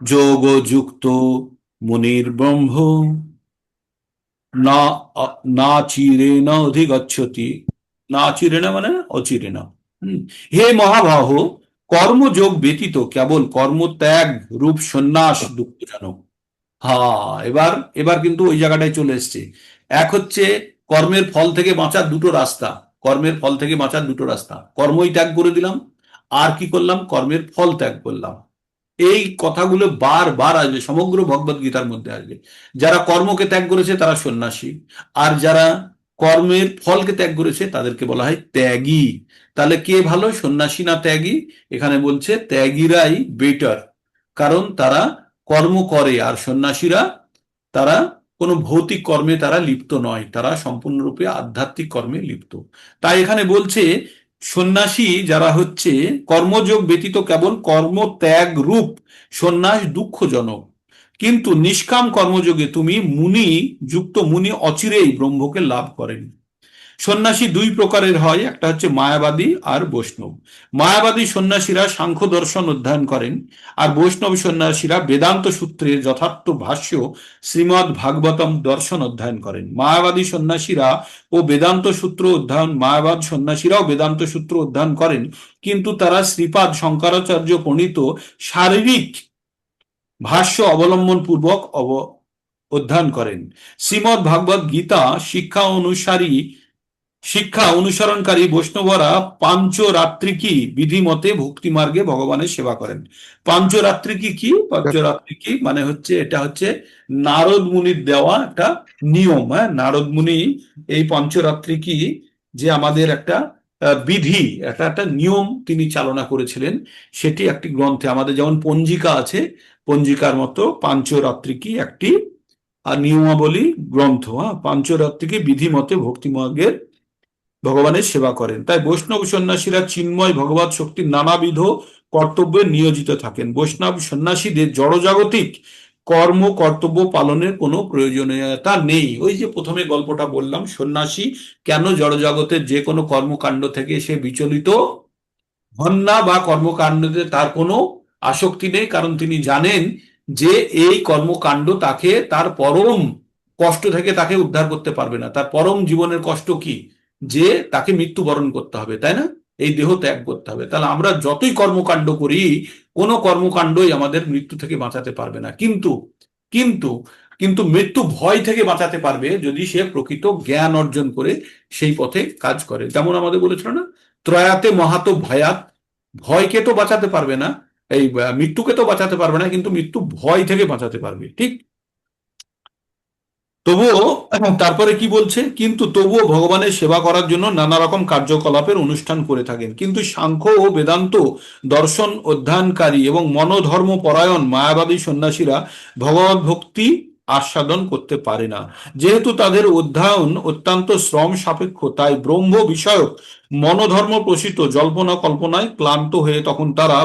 যোগযুক্ত মুনির ব্রহ্ম না না চিরেণ অধিগচ্ছতি। না চিরেণ মানে অচিরেণ। হে মহাবাহ, কর্মযোগ ব্যতীত কেবল কর্মত্যাগ রূপ সন্ন্যাস দুঃখজনক। এবার কিন্তু ওই জায়গাটায় চলে এসছে। এক হচ্ছে কর্মের ফল থেকে বাঁচার দুটো রাস্তা, কর্মের ফল থেকে বাঁচার দুটো রাস্তা। কর্মই ত্যাগ করে দিলাম, আর কি করলাম? কর্মের ফল ত্যাগ করলাম। এই কথাগুলো বারবার আসবে, সমগ্র ভগবদ গীতার মধ্যে আসবে। যারা কর্মকে ত্যাগ করেছে তারা সন্ন্যাসী, আর যারা কর্মের ফলকে ত্যাগ করেছে তাদেরকে বলা হয় ত্যাগী। তাহলে কে ভালো, সন্ন্যাসী না ত্যাগী? এখানে বলছে ত্যাগীরাই বেটার, কারণ তারা কর্ম করে, আর সন্ন্যাসীরা তারা কোনো ভৌতিক কর্মে তারা লিপ্ত নয়, তারা সম্পূর্ণরূপে আধ্যাত্মিক কর্মে লিপ্ত। তাই এখানে বলছে সন্ন্যাসী যারা হচ্ছে, কর্মযোগ ব্যতীত কেবল কর্মত্যাগ রূপ সন্ন্যাস দুঃখজনক, কিন্তু নিষ্কাম কর্মযোগে তুমি মুনি যুক্ত মুনি অচিরেই ব্রহ্মকে লাভ করেন। সন্ন্যাসী দুই প্রকারের হয়, একটা হচ্ছে মায়াবাদী আর বৈষ্ণব। মায়াবাদী সন্ন্যাসীরা সাংখ্য দর্শন অধ্যয়ন করেন, আর বৈষ্ণব সন্ন্যাসীরা বেদান্ত সূত্রের যথার্থ ভাষ্য শ্রীমদ্ ভাগবতম দর্শন অধ্যয়ন করেন। মায়াবাদী সন্ন্যাসীরা ও বেদান্ত সূত্র অধ্যয়ন মায়াবাদ সন্ন্যাসীরাও বেদান্ত সূত্র অধ্যয়ন করেন, কিন্তু তারা শ্রীপাদ শঙ্করাচার্য প্রণীত শারীরিক ভাষ্য অবলম্বন পূর্বক অধ্যয়ন করেন। শ্রীমদ্ ভাগবত গীতা শিক্ষা অনুসরণকারী বৈষ্ণবরা পাঞ্চরাত্রিকী বিধিমতে ভক্তি মার্গে ভগবানের সেবা করেন। পাঞ্চরাত্রিকী কি? পাঞ্চরাত্রিকী মানে হচ্ছে, এটা হচ্ছে নারদ মুনির দেওয়া একটা নিয়ম। হ্যাঁ, নারদ মুনি এই পঞ্চরাত্রিকী যে আমাদের একটা বিধি, এটা একটা নিয়ম তিনি চালনা করেছিলেন, সেটি একটি গ্রন্থে আমাদের যেমন পঞ্জিকা আছে, পঞ্জিকার মতো পাঞ্চরাত্রিকী একটি নিয়মাবলী গ্রন্থ। হ্যাঁ, পাঞ্চরাত্রিকী বিধি মতে ভক্তিমার্গের ভগবানের সেবা করেন। তাই বৈষ্ণব সন্ন্যাসীরা চিন্ময় ভগবত শক্তির নানাবিধ কর্তব্যে নিয়োজিত থাকেন। বৈষ্ণব সন্ন্যাসীদের জড়জাগতিক কর্ম কর্তব্য পালনের কোনো প্রয়োজনীয়তা নেই। ওই যে প্রথমে গল্পটা বললাম, সন্ন্যাসী কেন জড়জগতের যে কোনো কর্মকাণ্ড থেকে সে বিচলিত হন না, বা কর্মকাণ্ডতে তার কোনো আসক্তি নেই, কারণ তিনি জানেন যে এই কর্মকাণ্ড তাকে তার পরম কষ্ট থেকে তাকে উদ্ধার করতে পারবে না। তার পরম জীবনের কষ্ট কি? যে তাকে মৃত্যুবরণ করতে হবে, তাই না? এই দেহ ত্যাগ করতে হবে। তাহলে আমরা যতই কর্মকাণ্ড করি, কোনো কর্মকাণ্ডই আমাদের মৃত্যু থেকে বাঁচাতে পারবে না। কিন্তু কিন্তু কিন্তু মৃত্যু ভয় থেকে বাঁচাতে পারবে যদি সে প্রকৃত জ্ঞান অর্জন করে সেই পথে কাজ করে। যেমন আমাদের বলেছিল না, ত্রয়াতে মহাতো ভয়াত, ভয়কে তো বাঁচাতে পারবে না, এই মৃত্যুকে তো বাঁচাতে পারবে না, কিন্তু মৃত্যু ভয় থেকে বাঁচাতে পারবে। ঠিক, তবুও তারপরে কি বলছে, কিন্তু তবুও ভগবানের সেবা করার জন্য নানা রকম কার্যকলাপের অনুষ্ঠান করে থাকেন। কিন্তু সাংখ্য ও বেদান্ত দর্শন অধ্যয়নকারী এবং মনোধর্ম পরায়ণ মায়াবাদী সন্ন্যাসীরা ভগবত ভক্তি আস্বাদন করতে পারে না। যেহেতু তাদের অধ্যয়ন অত্যন্ত শ্রম সাপেক্ষ, তাই ব্রহ্ম বিষয়ক মনোধর্ম প্রসিত জল্পনা কল্পনায় ক্লান্ত হয়ে তখন তারা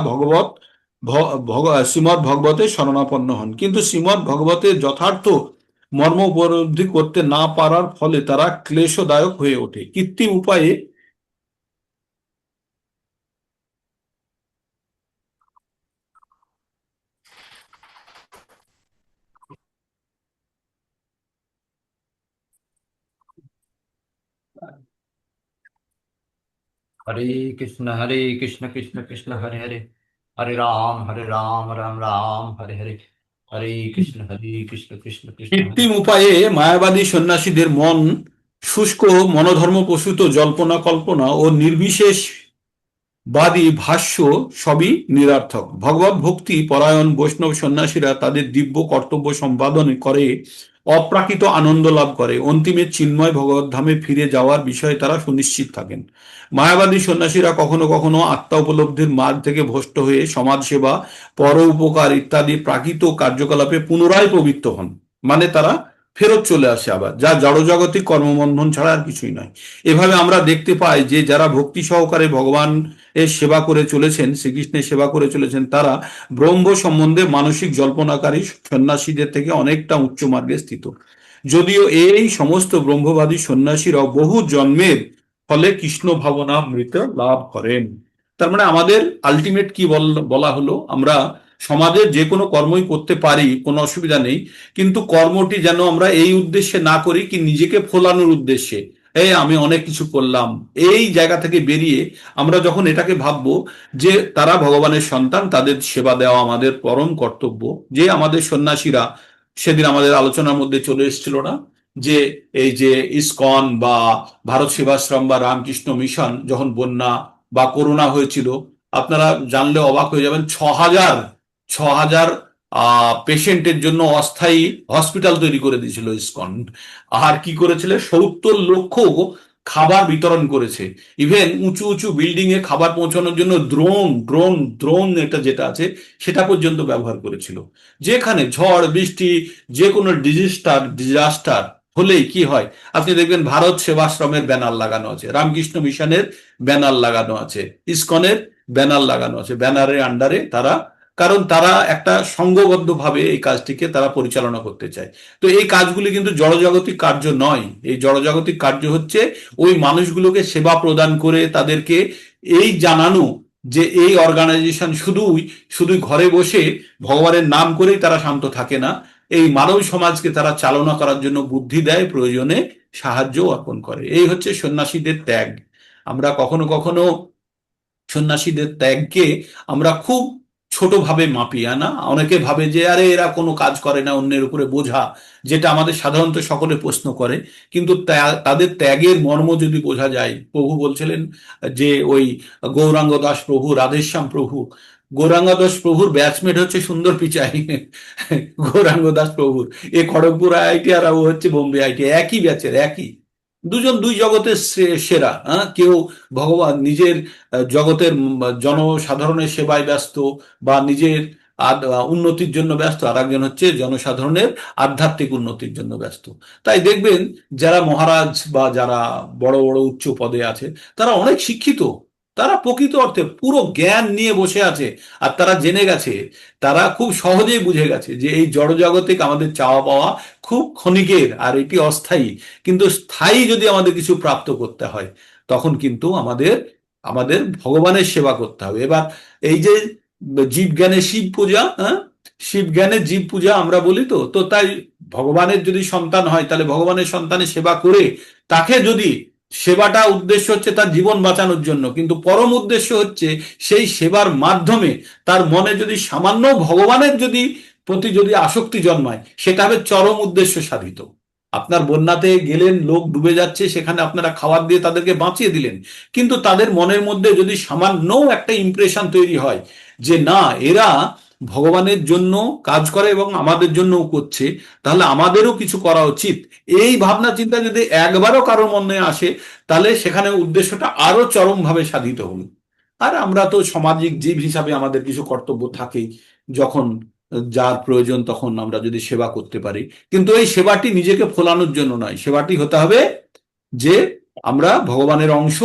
শ্রীমৎ ভগবতের শরণাপন্ন হন। কিন্তু শ্রীমৎ ভগবতের যথার্থ মর্ম উপলব্ধি করতে না পারার ফলে তারা ক্লেশদায়ক হয়ে ওঠে। কৃত্রিম উপায়ে हरे कृष्ण कृष्ण कृष्ण हरे हरे, हरे राम राम राम हरे हरे, हरे कृष्ण कृष्ण कृष्ण हरे। কৃত্রিম উপায়ে মায়াবাদী সন্ন্যাসীদের মন শুষ্ক মনোধর্ম প্রসূত জল্পনা কল্পনা ও নির্বিশেষ বাদী ভাষ্য সবই নিরর্থক। ভগবত ভক্তি পরায়ণ বৈষ্ণব সন্ন্যাসীরা তাদের দিব্য কর্তব্য সম্পাদন করে অপ্রাকৃত আনন্দ লাভ করে, অন্তিমে চিন্ময় ভগবত ধামে ফিরে যাওয়ার বিষয়ে তারা সুনিশ্চিত থাকেন। মায়াবাদী সন্ন্যাসীরা কখনো কখনো আত্মা উপলব্ধির মার্গ থেকে ভ্রষ্ট হয়ে সমাজ সেবা, পর উপকার ইত্যাদি প্রাকৃত কার্যকলাপে পুনরায় প্রবৃত্ত হন, মানে তারা ফেরত চলে আসে আবার, যা জড়জাগতিক কর্মবন্ধন ছাড়া আর কিছুই নয়। এভাবে আমরা দেখতে পাই যে যারা ভক্তি সহকারে ভগবান এর সেবা করে চলেছেন, শ্রীকৃষ্ণের সেবা করে চলেছেন, তারা ব্রহ্ম সম্বন্ধে মানসিক জল্পনাকারী সন্ন্যাসীদের থেকে অনেকটা উচ্চ মার্গে স্থিত। যদিও এই সমস্ত ব্রহ্মবাদী সন্ন্যাসীরাও বহু জন্মের ফলে কৃষ্ণ ভাবনামৃত লাভ করেন। তার মানে আমাদের আলটিমেট কি বলা হলো, আমরা সমাজের যে কোনো কর্মই করতে পারি, কোনো অসুবিধা নেই, কিন্তু কর্মটি যেন আমরা এই উদ্দেশ্যে না করি কি নিজেকে ফোলানোর উদ্দেশ্যে, এই আমি অনেক কিছু করলাম, এই জায়গা থেকে বেরিয়ে আমরা যখন এটাকে ভাববো যে তারা ভগবানের সন্তান, তাদের সেবা দেওয়া আমাদের পরম কর্তব্য। যে আমাদের সন্ন্যাসীরা সেদিন আমাদের আলোচনার মধ্যে চলে এসেছিল না, যে এই যে ইসকন বা ভারত সেবাশ্রম বা রামকৃষ্ণ মিশন যখন বন্যা বা করোনা হয়েছিল, আপনারা জানলে অবাক হয়ে যাবেন, 6,000 পেশেন্টের জন্য অস্থায়ী হসপিটাল তৈরি করে দিয়েছিল ইসকন। আর কি করেছিল, 70 লক্ষ খাবার বিতরণ করেছে। ইভেন উঁচু উঁচু বিল্ডিং এ খাবার পৌঁছানোর জন্য ড্রোন এটা যেটা আছে সেটা পর্যন্ত ব্যবহার করেছিল। যেখানে ঝড় বৃষ্টি, যে কোনো ডিজাস্টার হলেই কি হয়, আপনি দেখবেন ভারত সেবাশ্রমের ব্যানার লাগানো আছে, রামকৃষ্ণ মিশনের ব্যানার লাগানো আছে, ইসকনের ব্যানার লাগানো আছে, ব্যানারের আন্ডারে তারা কারণ তারা একটা সংঘবদ্ধভাবে এই কাজটিকে তারা পরিচালনা করতে চায়। তো এই কাজগুলি কিন্তু জড়জাগতিক কার্য নয়। এই জড়জাগতিক কার্য হচ্ছে ওই মানুষগুলোকে সেবা প্রদান করে তাদেরকে এই জানানো যে এই অর্গানাইজেশন শুধুই ঘরে বসে ভগবানের নাম করেই তারা শান্ত থাকে না, এই মানব সমাজকে তারা চালনা করার জন্য বুদ্ধি দেয়, প্রয়োজনে সাহায্য অর্পণ করে। এই হচ্ছে সন্ন্যাসীদের ত্যাগ। আমরা কখনো কখনো সন্ন্যাসীদের ত্যাগকে আমরা খুব ছোটভাবে মাপি, না? অনেকে ভাবে যে আরে এরা কোনো কাজ করে না, অন্যের উপরে বোঝা, যেটা আমাদের সাধারণত সকলে প্রশ্ন করে। কিন্তু তাদের ত্যাগের মর্ম যদি বোঝা যায়, প্রভু বলছিলেন যে ওই গৌরাঙ্গ দাস প্রভু, রাধেশ্যাম প্রভু, গৌরাঙ্গ দাস প্রভুর ব্যাচমেট হচ্ছে সুন্দর পিচাই, গৌরাঙ্গ দাস প্রভুর এ খড়গপুর আইআইটি আর ও হচ্ছে বোম্বে আইআইটি, একই ব্যাচের, একই দুজন, দুই জগতের সেরা। হ্যাঁ, কেউ ভগবান নিজের জগতের জনসাধারণের সেবায় ব্যস্ত বা নিজের উন্নতির জন্য ব্যস্ত, আর একজন হচ্ছে জনসাধারণের আধ্যাত্মিক উন্নতির জন্য ব্যস্ত। তাই দেখবেন যারা মহারাজ বা যারা বড় বড় উচ্চ পদে আছে তারা অনেক শিক্ষিত, তারা প্রকৃত অর্থে পুরো জ্ঞান নিয়ে বসে আছে, আর তারা জেনে গেছে, তারা খুব সহজেই বুঝে গেছে যে এই জড়জাগতিক আমাদের চাওয়া পাওয়া খুব ক্ষণিকের, আর এটি অস্থায়ী। কিন্তু স্থায়ী যদি আমাদের কিছু প্রাপ্ত করতে হয় তখন কিন্তু আমাদের আমাদের ভগবানের সেবা করতে হবে। এবার এই যে জীব জ্ঞানে শিব পূজা, হ্যাঁ, শিব জ্ঞানে জীব পূজা আমরা বলি, তো তো তাই ভগবানের যদি সন্তান হয় তাহলে ভগবানের সন্তানের সেবা করে তাকে যদি সেবাটা উদ্দেশ্য হচ্ছে তার জীবন বাঁচানোর জন্য, কিন্তু পরম উদ্দেশ্য হচ্ছে সেই সেবার মাধ্যমে তার মনে যদি সামান্য ভগবানের প্রতি যদি আসক্তি জন্মায়, সেটা হবে চরম উদ্দেশ্য সাধিত। আপনার বন্যাতে গেলেন, লোক ডুবে যাচ্ছে, সেখানে আপনারা খাবার দিয়ে তাদেরকে বাঁচিয়ে দিলেন, কিন্তু তাদের মনের মধ্যে যদি সামান্য একটা ইমপ্রেশন তৈরি হয় যে না, এরা ভগবানের জন্য কাজ করে এবং আমাদের জন্যও করছে, তাহলে আমাদেরও কিছু করা উচিত, এই ভাবনা চিন্তা যদি একবারও কারোর মনে আসে, তাহলে সেখানে উদ্দেশ্যটা আরো চরমভাবে সাধিত হলো। আর আমরা তো সামাজিক জীব হিসাবে আমাদের কিছু কর্তব্য থাকেই, যখন যার প্রয়োজন তখন আমরা যদি সেবা করতে পারি, কিন্তু এই সেবাটি নিজেকে ফোলানোর জন্য নয়, সেবাটি হতে হবে যে আমরা ভগবানের অংশ,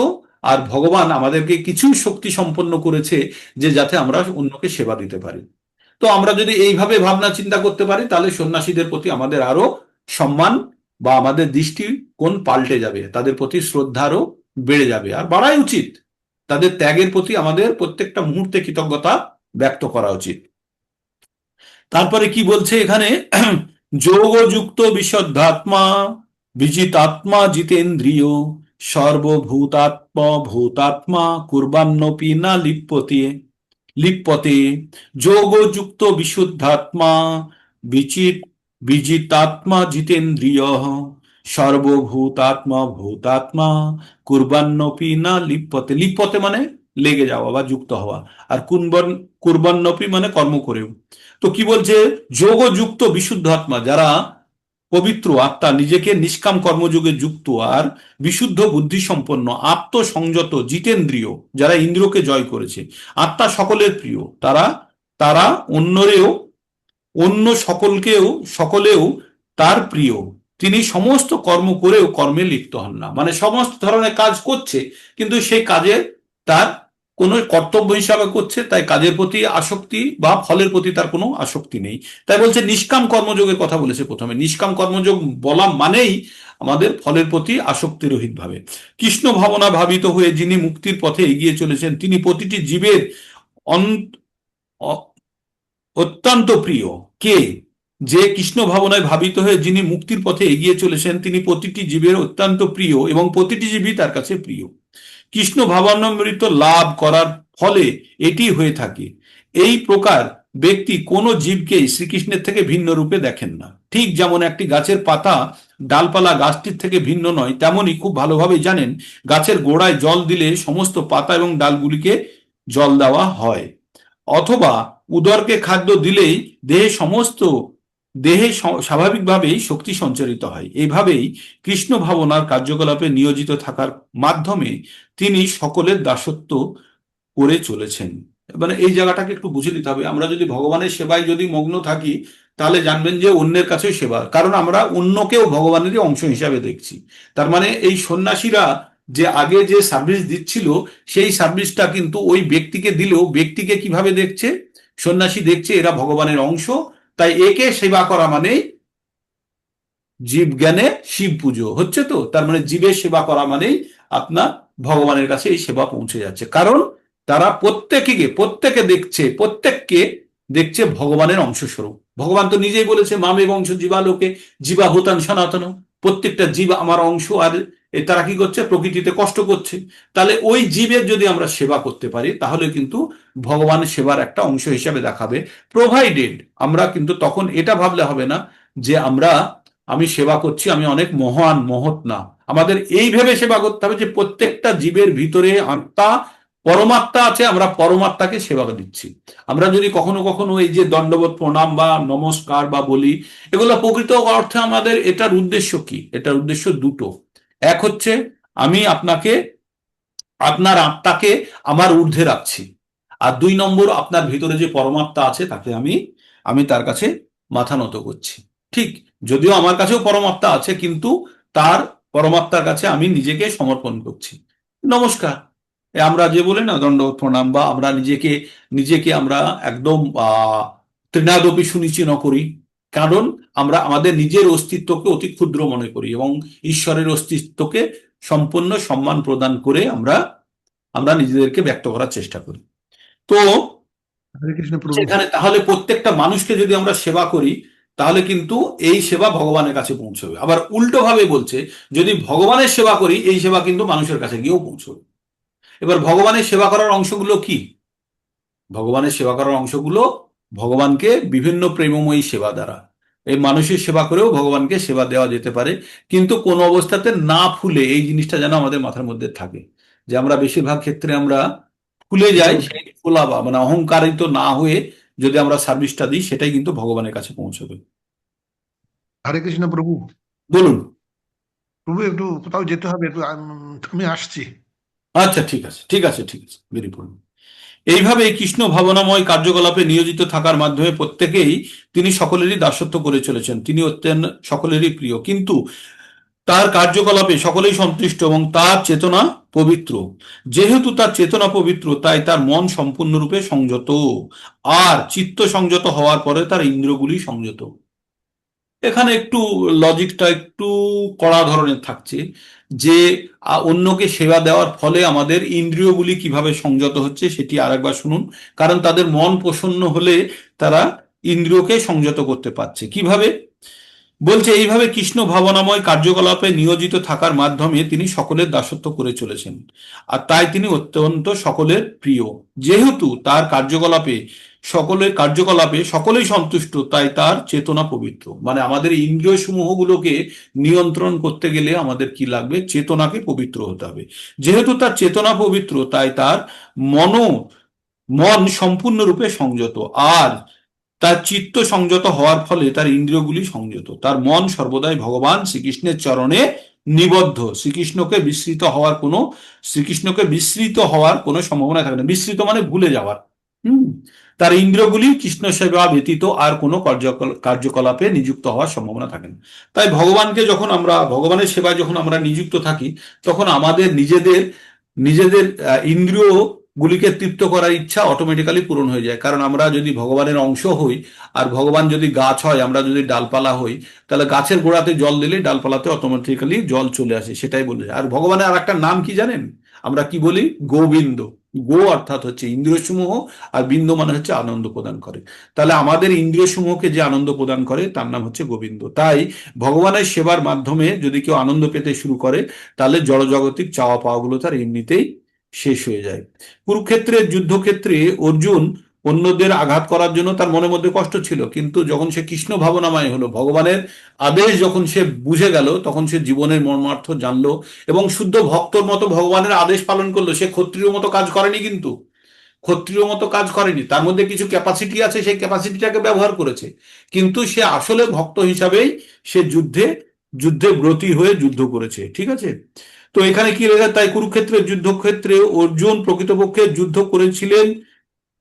আর ভগবান আমাদেরকে কিছু শক্তি সম্পন্ন করেছে যে যাতে আমরা অন্যকে সেবা দিতে পারি। তো আমরা যদি এইভাবে ভাবনা চিন্তা করতে পারি তাহলে সন্ন্যাসীদের প্রতি আমাদের আরো সম্মান বা আমাদের দৃষ্টিকোণ পাল্টে যাবে, তাদের প্রতি শ্রদ্ধারও বেড়ে যাবে, আর বাড়াই উচিত। তাদের ত্যাগের প্রতি আমাদের প্রত্যেকটা মুহূর্তে কৃতজ্ঞতা ব্যক্ত করা উচিত। তারপরে কি বলছে এখানে, যোগযুক্ত বিশুদ্ধাত্মা বিজিতাত্মা জিতেন্দ্রিয় সর্বভূতাত্মা কুর্বান্নপি না লিপ্পতে। যোগযুক্ত বিশুদ্ধাত্মা বিজিতাত্মা জিতেন্দ্রিয় সর্বভূতাত্মা কুর্বান্নপি না লিপ্পতে। লিপ্পতে মানে লেগে যাওয়া বা যুক্ত হওয়া, আর কুর্বান্নপি মানে কর্ম করেও। তো কি বলছে, যোগযুক্ত বিশুদ্ধ আত্মা, যারা পবিত্র আত্মা, নিজেকে নিষ্কাম কর্মযোগে যুক্ত আর বিশুদ্ধ বুদ্ধি সম্পন্ন, আত্মসংযত, জিতেন্দ্রিয়, যারা ইন্দ্রিয়কে জয় করেছে, আত্মা সকলের প্রিয়, তারা অন্য সকলেও তার প্রিয়। তিনি সমস্ত কর্ম করেও কর্মে লিপ্ত হন না, মানে সমস্ত ধরনের কাজ করছে কিন্তু সেই কাজে তার কোনো কর্তব্য হিসাবে করছে, তাই কাজের প্রতি আসক্তি বা ফলের প্রতি তার কোনো আসক্তি নেই। তাই বলছে নিষ্কাম কর্মযোগের কথা বলেছে প্রথমে। নিষ্কাম কর্মযোগ বলা মানেই আমাদের ফলের প্রতি আসক্তি রহিত ভাবে কৃষ্ণ ভাবনা ভাবিত হয়ে যিনি মুক্তির পথে এগিয়ে চলেছেন, তিনি প্রতিটি জীবের অত্যন্ত প্রিয়। কে? যে কৃষ্ণ ভাবনায় ভাবিত হয়ে যিনি মুক্তির পথে এগিয়ে চলেছেন, তিনি প্রতিটি জীবের অত্যন্ত প্রিয় এবং প্রতিটি জীবই তার কাছে প্রিয়। কৃষ্ণ ভাবামৃত লাভ করার ফলে এটি হয়ে থাকে। এই প্রকার ব্যক্তি কোনো জীবকেই শ্রীকৃষ্ণের থেকে ভিন্ন রূপে দেখেন না। ঠিক যেমন একটি গাছের পাতা ডালপালা গাছটির থেকে ভিন্ন নয়, তেমনি খুব ভালোভাবে জানেন গাছের গোড়ায় জল দিলে সমস্ত পাতা এবং ডালগুলিকে জল দেওয়া হয়, অথবা উদরকে খাদ্য দিলেই দেহে স্বাভাবিকভাবেই শক্তি সঞ্চারিত হয়। এইভাবেই কৃষ্ণ ভাবনার কার্যকলাপে নিয়োজিত থাকার মাধ্যমে তিনি সকলের দাসত্ব করে চলেছেন। মানে এই জায়গাটাকে একটু বুঝে নিতে হবে। আমরা যদি ভগবানের সেবায় যদি মগ্ন থাকি তাহলে জানবেন যে অন্যের কাছেও সেবা, কারণ আমরা অন্যকেও ভগবানেরই অংশ হিসাবে দেখছি। তার মানে এই সন্ন্যাসীরা যে আগে যে সার্ভিস দিচ্ছিল সেই সার্ভিসটা কিন্তু ওই ব্যক্তিকে দিলেও ব্যক্তিকে কিভাবে দেখছে, সন্ন্যাসী দেখছে এরা ভগবানের অংশ, তাই একে সেবা করা মানে জীব জ্ঞানে শিব পুজো হচ্ছে। তো তার মানে জীবের সেবা করা মানেই আপনার ভগবানের কাছে এই সেবা পৌঁছে যাচ্ছে, কারণ তারা প্রত্যেকে দেখছে ভগবানের অংশস্বরূপ। ভগবান তো নিজেই বলেছে মামে বংশ জীবালোকে জীবা ভূতান সনাতন, প্রত্যেকটা জীব আমার অংশ, আর তারা কি করছে, প্রকৃতিতে কষ্ট করছে। তাহলে ওই জীবের যদি আমরা সেবা করতে পারি তাহলে কিন্তু ভগবানের সেবার একটা অংশ হিসাবে দেখাবে, প্রোভাইডেড আমরা কিন্তু তখন এটা ভাবলে হবে না যে আমি সেবা করছি, আমি অনেক মহৎ না। আমাদের এই ভেবে সেবা করতে হবে যে প্রত্যেকটা জীবের ভিতরে পরমাত্মা আছে, আমরা পরমাত্মাকে সেবা দিচ্ছি। আমরা যদি কখনো কখনো এই যে দণ্ডবোধ প্রণাম বা নমস্কার বা বলি, এগুলো প্রকৃত অর্থে আমাদের এটার উদ্দেশ্য কি? এটার উদ্দেশ্য দুটো। এক হচ্ছে আমি আপনার আত্মাকে আমার ঊর্ধ্বে রাখছি, আর 2 নম্বর আপনার ভিতরে যে পরমাত্মা আছে তাকে আমি তার কাছে মাথা নত করছি। ঠিক, যদিও আমার কাছেও পরমাত্মা আছে, কিন্তু তার পরমাত্মার কাছে আমি নিজেকে সমর্পণ করছি। নমস্কার, আমরা যে বলি না দণ্ডবোধ প্রণাম, বা আমরা নিজেকে আমরা একদম তৃণাদপি সুনিচি ন করি, কারণ আমরা আমাদের নিজের অস্তিত্বকে অতি ক্ষুদ্র মনে করি এবং ঈশ্বরের অস্তিত্বকে সম্পূর্ণ সম্মান প্রদান করে আমরা নিজেদেরকে ব্যক্ত করার চেষ্টা করি। তো হরে কৃষ্ণ প্রভু। সেখানে তাহলে প্রত্যেকটা মানুষকে যদি আমরা সেবা করি তাহলে কিন্তু এই সেবা ভগবানের কাছে পৌঁছবে। আবার উল্টো ভাবে বলছে, যদি ভগবানের সেবা করি এই সেবা কিন্তু মানুষের কাছে গিয়েও পৌঁছবে। এবার ভগবানের সেবা করার অংশগুলো কি? ভগবানের সেবা করার অংশগুলো ভগবানকে বিভিন্ন প্রেমময়ী সেবা দ্বারা, এই মানুষের সেবা করেও ভগবানকে সেবা দেওয়া যেতে পারে, কিন্তু কোনো অবস্থাতে না ফুলে, এই জিনিসটা যেন আমাদের মাথার মধ্যে থাকে, যে আমরা বেশিরভাগ ক্ষেত্রে আমরা ফুলে যাই, সেই ফোলা বা মানে অহংকারিত না হয়ে যদি আমরা সার্ভিসটা দিই সেটাই কিন্তু ভগবানের কাছে পৌঁছবে। হরে কৃষ্ণ প্রভু। বলুন। প্রভু একটু কোথাও যেতে হবে, একটু আমি আসছি। আচ্ছা, ঠিক আছে, ভেরি গুড। এইভাবে কৃষ্ণ ভাবনাময় কার্যকলাপে নিয়োজিত থাকার মাধ্যমে প্রত্যেকেই তিনি সকলেরই দাসত্ব করে চলেছেন। তিনি অত্যন্ত সকলেরই প্রিয়, কিন্তু তার কার্যকলাপে সকলেই সন্তুষ্ট এবং তার চেতনা পবিত্র। যেহেতু তার চেতনা পবিত্র তাই তার মন সম্পূর্ণরূপে সংযত, আর চিত্ত সংযত হওয়ার পরে তার ইন্দ্রিয়গুলি সংযত। এখানে একটু লজিকটা একটু কড়া ধরনের থাকছে, যে অন্যকে সেবা দেওয়ার ফলে আমাদের ইন্দ্রিয়গুলি কিভাবে সংযত হচ্ছে সেটি আরেকবার শুনুন। কারণ তাদের মন প্রসন্ন হলে তারা ইন্দ্রিয়কে সংযত করতে পারছে কিভাবে। বলছে এইভাবে কৃষ্ণ ভাবনাময় কার্যকলাপে নিয়োজিত থাকার মাধ্যমে তিনি সকলের দাসত্ব করে চলেছেন, আর তাই তিনি অত্যন্ত সকলের প্রিয়। যেহেতু তার কার্যকলাপে সকলেই সন্তুষ্ট তাই তার চেতনা পবিত্র। মানে আমাদের ইন্দ্রিয় সমূহগুলোকে নিয়ন্ত্রণ করতে গেলে আমাদের কি লাগবে? চেতনাকে পবিত্র হতে হবে। যেহেতু তার চেতনা পবিত্র তাই তার মন সম্পূর্ণরূপে সংযত, আর তার চিত্ত সংযত হওয়ার ফলে তার ইন্দ্রিয়গুলি সংযত। তার মন সর্বদাই ভগবান শ্রীকৃষ্ণের চরণে নিবদ্ধ। শ্রীকৃষ্ণকে বিস্মৃত হওয়ার কোনো সম্ভাবনা থাকে না। বিস্মৃত মানে ভুলে যাওয়ার। তার ইন্দ্রিয়গুলি কৃষ্ণ সেবা ব্যতীত আর কোনো কার্যকলাপে নিযুক্ত হওয়ার সম্ভাবনা থাকে না। তাই ভগবানের সেবায় যখন আমরা নিযুক্ত থাকি, তখন আমাদের নিজেদের ইন্দ্রিয় গুলিকে তৃপ্ত করার ইচ্ছা অটোমেটিক্যালি পূরণ হয়ে যায়। কারণ আমরা যদি ভগবানের অংশ হই, আর ভগবান যদি গাছ হয়, আমরা যদি ডালপালা হই, তাহলে গাছের গোড়াতে জল দিলে ডালপালাতে অটোমেটিক্যালি জল চলে আসে, সেটাই বলে। আর ভগবানের আর একটা নাম কি জানেন? আমরা কি বলি? গোবিন্দ। গো অর্থাৎ হচ্ছে ইন্দ্রিয় সমূহ, আর বিন্দ মানে হচ্ছে আনন্দ প্রদান করে। তাহলে আমাদের ইন্দ্রিয় সমূহকে যে আনন্দ প্রদান করে তার নাম হচ্ছে গোবিন্দ। তাই ভগবানের সেবার মাধ্যমে যদি কেউ আনন্দ পেতে শুরু করে, তাহলে জড়জগতিক চাওয়া পাওয়াগুলো তার এমনিতেই শেষ হয়ে যায়। কুরুক্ষেত্রের যুদ্ধক্ষেত্রে অর্জুন অন্যদের আঘাত করার জন্য তার মনের মধ্যে কষ্ট ছিল, কিন্তু যখন সে কৃষ্ণ ভাবনাময় হলো, ভগবানের আদেশ যখন সে বুঝে গেল, তখন সে জীবনের মর্মার্থ জানলো এবং শুদ্ধ ভক্তর মতো ভগবানের আদেশ পালন করলো। সে ক্ষত্রিয় মতো কাজ করেনি, তার মধ্যে কিছু ক্যাপাসিটি আছে, সেই ক্যাপাসিটিটাকে ব্যবহার করেছে, কিন্তু সে আসলে ভক্ত হিসাবেই সে যুদ্ধে ব্রতী হয়ে যুদ্ধ করেছে। ঠিক আছে, তো এখানে কি লেখা? তাই কুরুক্ষেত্রের যুদ্ধক্ষেত্রে অর্জুন প্রকৃতপক্ষে যুদ্ধ করেছিলেন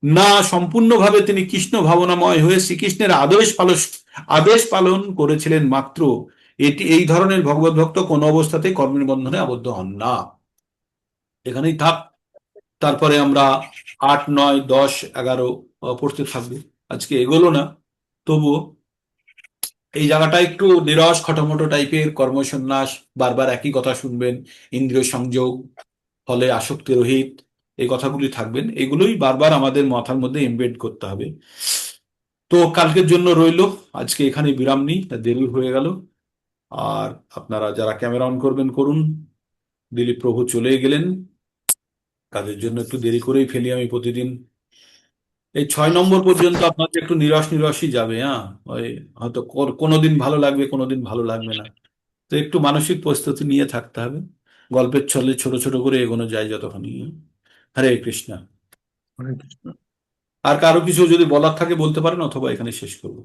না, সম্পূর্ণভাবে তিনি কৃষ্ণ ভাবনাময় হয়ে শ্রীকৃষ্ণের আদেশ পালন করেছিলেন মাত্র। এই ধরনের ভগবত ভক্ত কোনো অবস্থাতেই কর্মের বন্ধনে আবদ্ধ হন না। এখানেই থাক, তারপরে আমরা 8, 9, 10, 11 পড়তে থাকবে। আজকে এগোলো না, তবুও এই জায়গাটা একটু নিরস খটোমটো টাইপের কর্মসন্ন্যাস, বারবার একই কথা শুনবেন, ইন্দ্রিয় সংযোগ, ফলে আসক্তি রহিত, এই কথাগুলি থাকবেন, এগুলোই বারবার আমাদের মাথার মধ্যে এমবেড করতে হবে। তো কালকের জন্য রইলো, আজকে এখানে বিরাম নিই, দেরি হয়ে গেল। আর আপনারা যারা ক্যামেরা অন করবেন করুন। দিলীপ প্রভু চলে গেলেন, কাজের জন্য একটু দেরি করেই ফেলি আমি প্রতিদিন। এই 6 নম্বর পর্যন্ত আপনাদের একটু নিরস নিরসই যাবে, হ্যাঁ। ওই হয়তো কোনোদিন ভালো লাগবে, কোনোদিন ভালো লাগবে না। তো একটু মানসিক প্রস্তুতি নিয়ে থাকতে হবে। গল্পের ছলে ছোট ছোট করে এগোনো যায় যতখানি। হরে কৃষ্ণ। হরে কৃষ্ণ। আর কারো কিছু যদি বলার থাকে বলতে পারেন, অথবা এখানে শেষ করবো।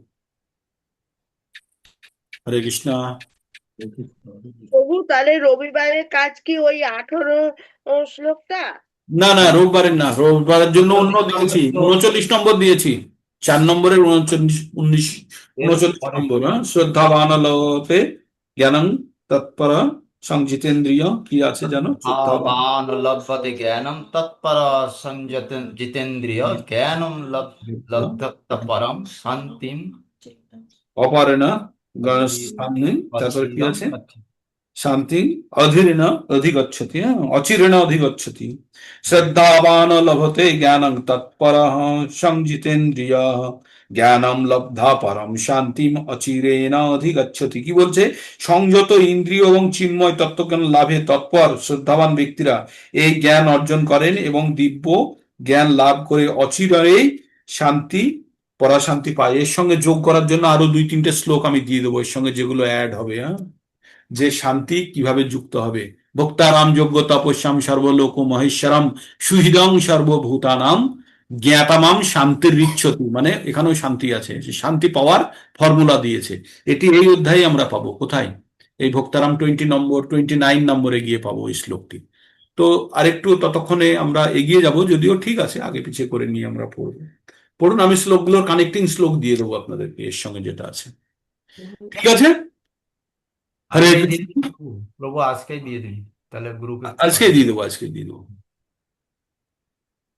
হরে কৃষ্ণ। হরে কৃষ্ণ, হরে কৃষ্ণ। প্রভু তাহলে রবিবারের কাজ কি ওই 18 শ্লোকটা? না না, রোববারের না, রোববারের জন্য অন্য দিয়েছি, 39 নম্বর দিয়েছি। 4 নম্বরের 39 নম্বর, হ্যাঁ। শ্রদ্ধাবান লভতে জ্ঞানং তৎপর সংজিতেন্দ্রিয়, কি আছে জানো? শ্রদ্ধাবান ভাবান লভ্যতে জ্ঞানম তৎপর জিতেন্দ্রিয় জ্ঞানম লব্ধত্ত পরম শান্তিম অপারেণ সামনে, তারপরে কি আছে? শান্তি অধীরেণ অধিগচ্ছতি, হ্যাঁ, অচিরেণ অধিগচ্ছতি। শ্রদ্ধাবান লভতে জ্ঞানং তৎপরঃ সংজিতেন্দ্রিয়ঃ জ্ঞানম লব্ধা পরম শান্তিম অচিরেণ অধিগচ্ছতি। কি বলছে? সংযত ইন্দ্রিয় এবং চিন্ময় তত্ত্বজ্ঞান লাভে তৎপর শ্রদ্ধাবান ব্যক্তিরা এই জ্ঞান অর্জন করেন এবং দিব্য জ্ঞান লাভ করে অচিরেই শান্তি, পরাশান্তি পায়। এর সঙ্গে যোগ করার জন্য আরো 2-3টে শ্লোক আমি দিয়ে দেবো এর সঙ্গে, যেগুলো অ্যাড হবে, হ্যাঁ, যে শান্তি কিভাবে যুক্ত হবে। ভোক্তারাম যোগ্য তপস্যাম সর্বলোক মহেশ্বরম সুহৃদং সর্বভূতানাম জ্ঞাতামাম শান্তির রিচ্ছতি, মানে এখানেও শান্তি আছে, যে শান্তি পাওয়ার ফর্মুলা দিয়েছে। এটি এই অধ্যায়ে আমরা পাবো। কোথায়? এই ভোক্তারাম 20 নম্বর 29 নম্বরে গিয়ে পাবো এই শ্লোকটি। তো আরেকটু ততক্ষণে আমরা এগিয়ে যাব, যদিও ঠিক আছে, আগে পিছিয়ে করে নিয়ে আমরা পড়বো। পড়ুন, আমি শ্লোকগুলোর কানেক্টিং শ্লোক দিয়ে দেবো আপনাদেরকে এর সঙ্গে যেটা আছে। ঠিক আছে? হরে আজকেই কৃষ্ণ। দিয়ে দিন প্রভু, আজকেই দিয়ে দিন, তাহলে গ্রুপে আজকে দিয়ে দেবো, আজকে দিয়ে দেবো।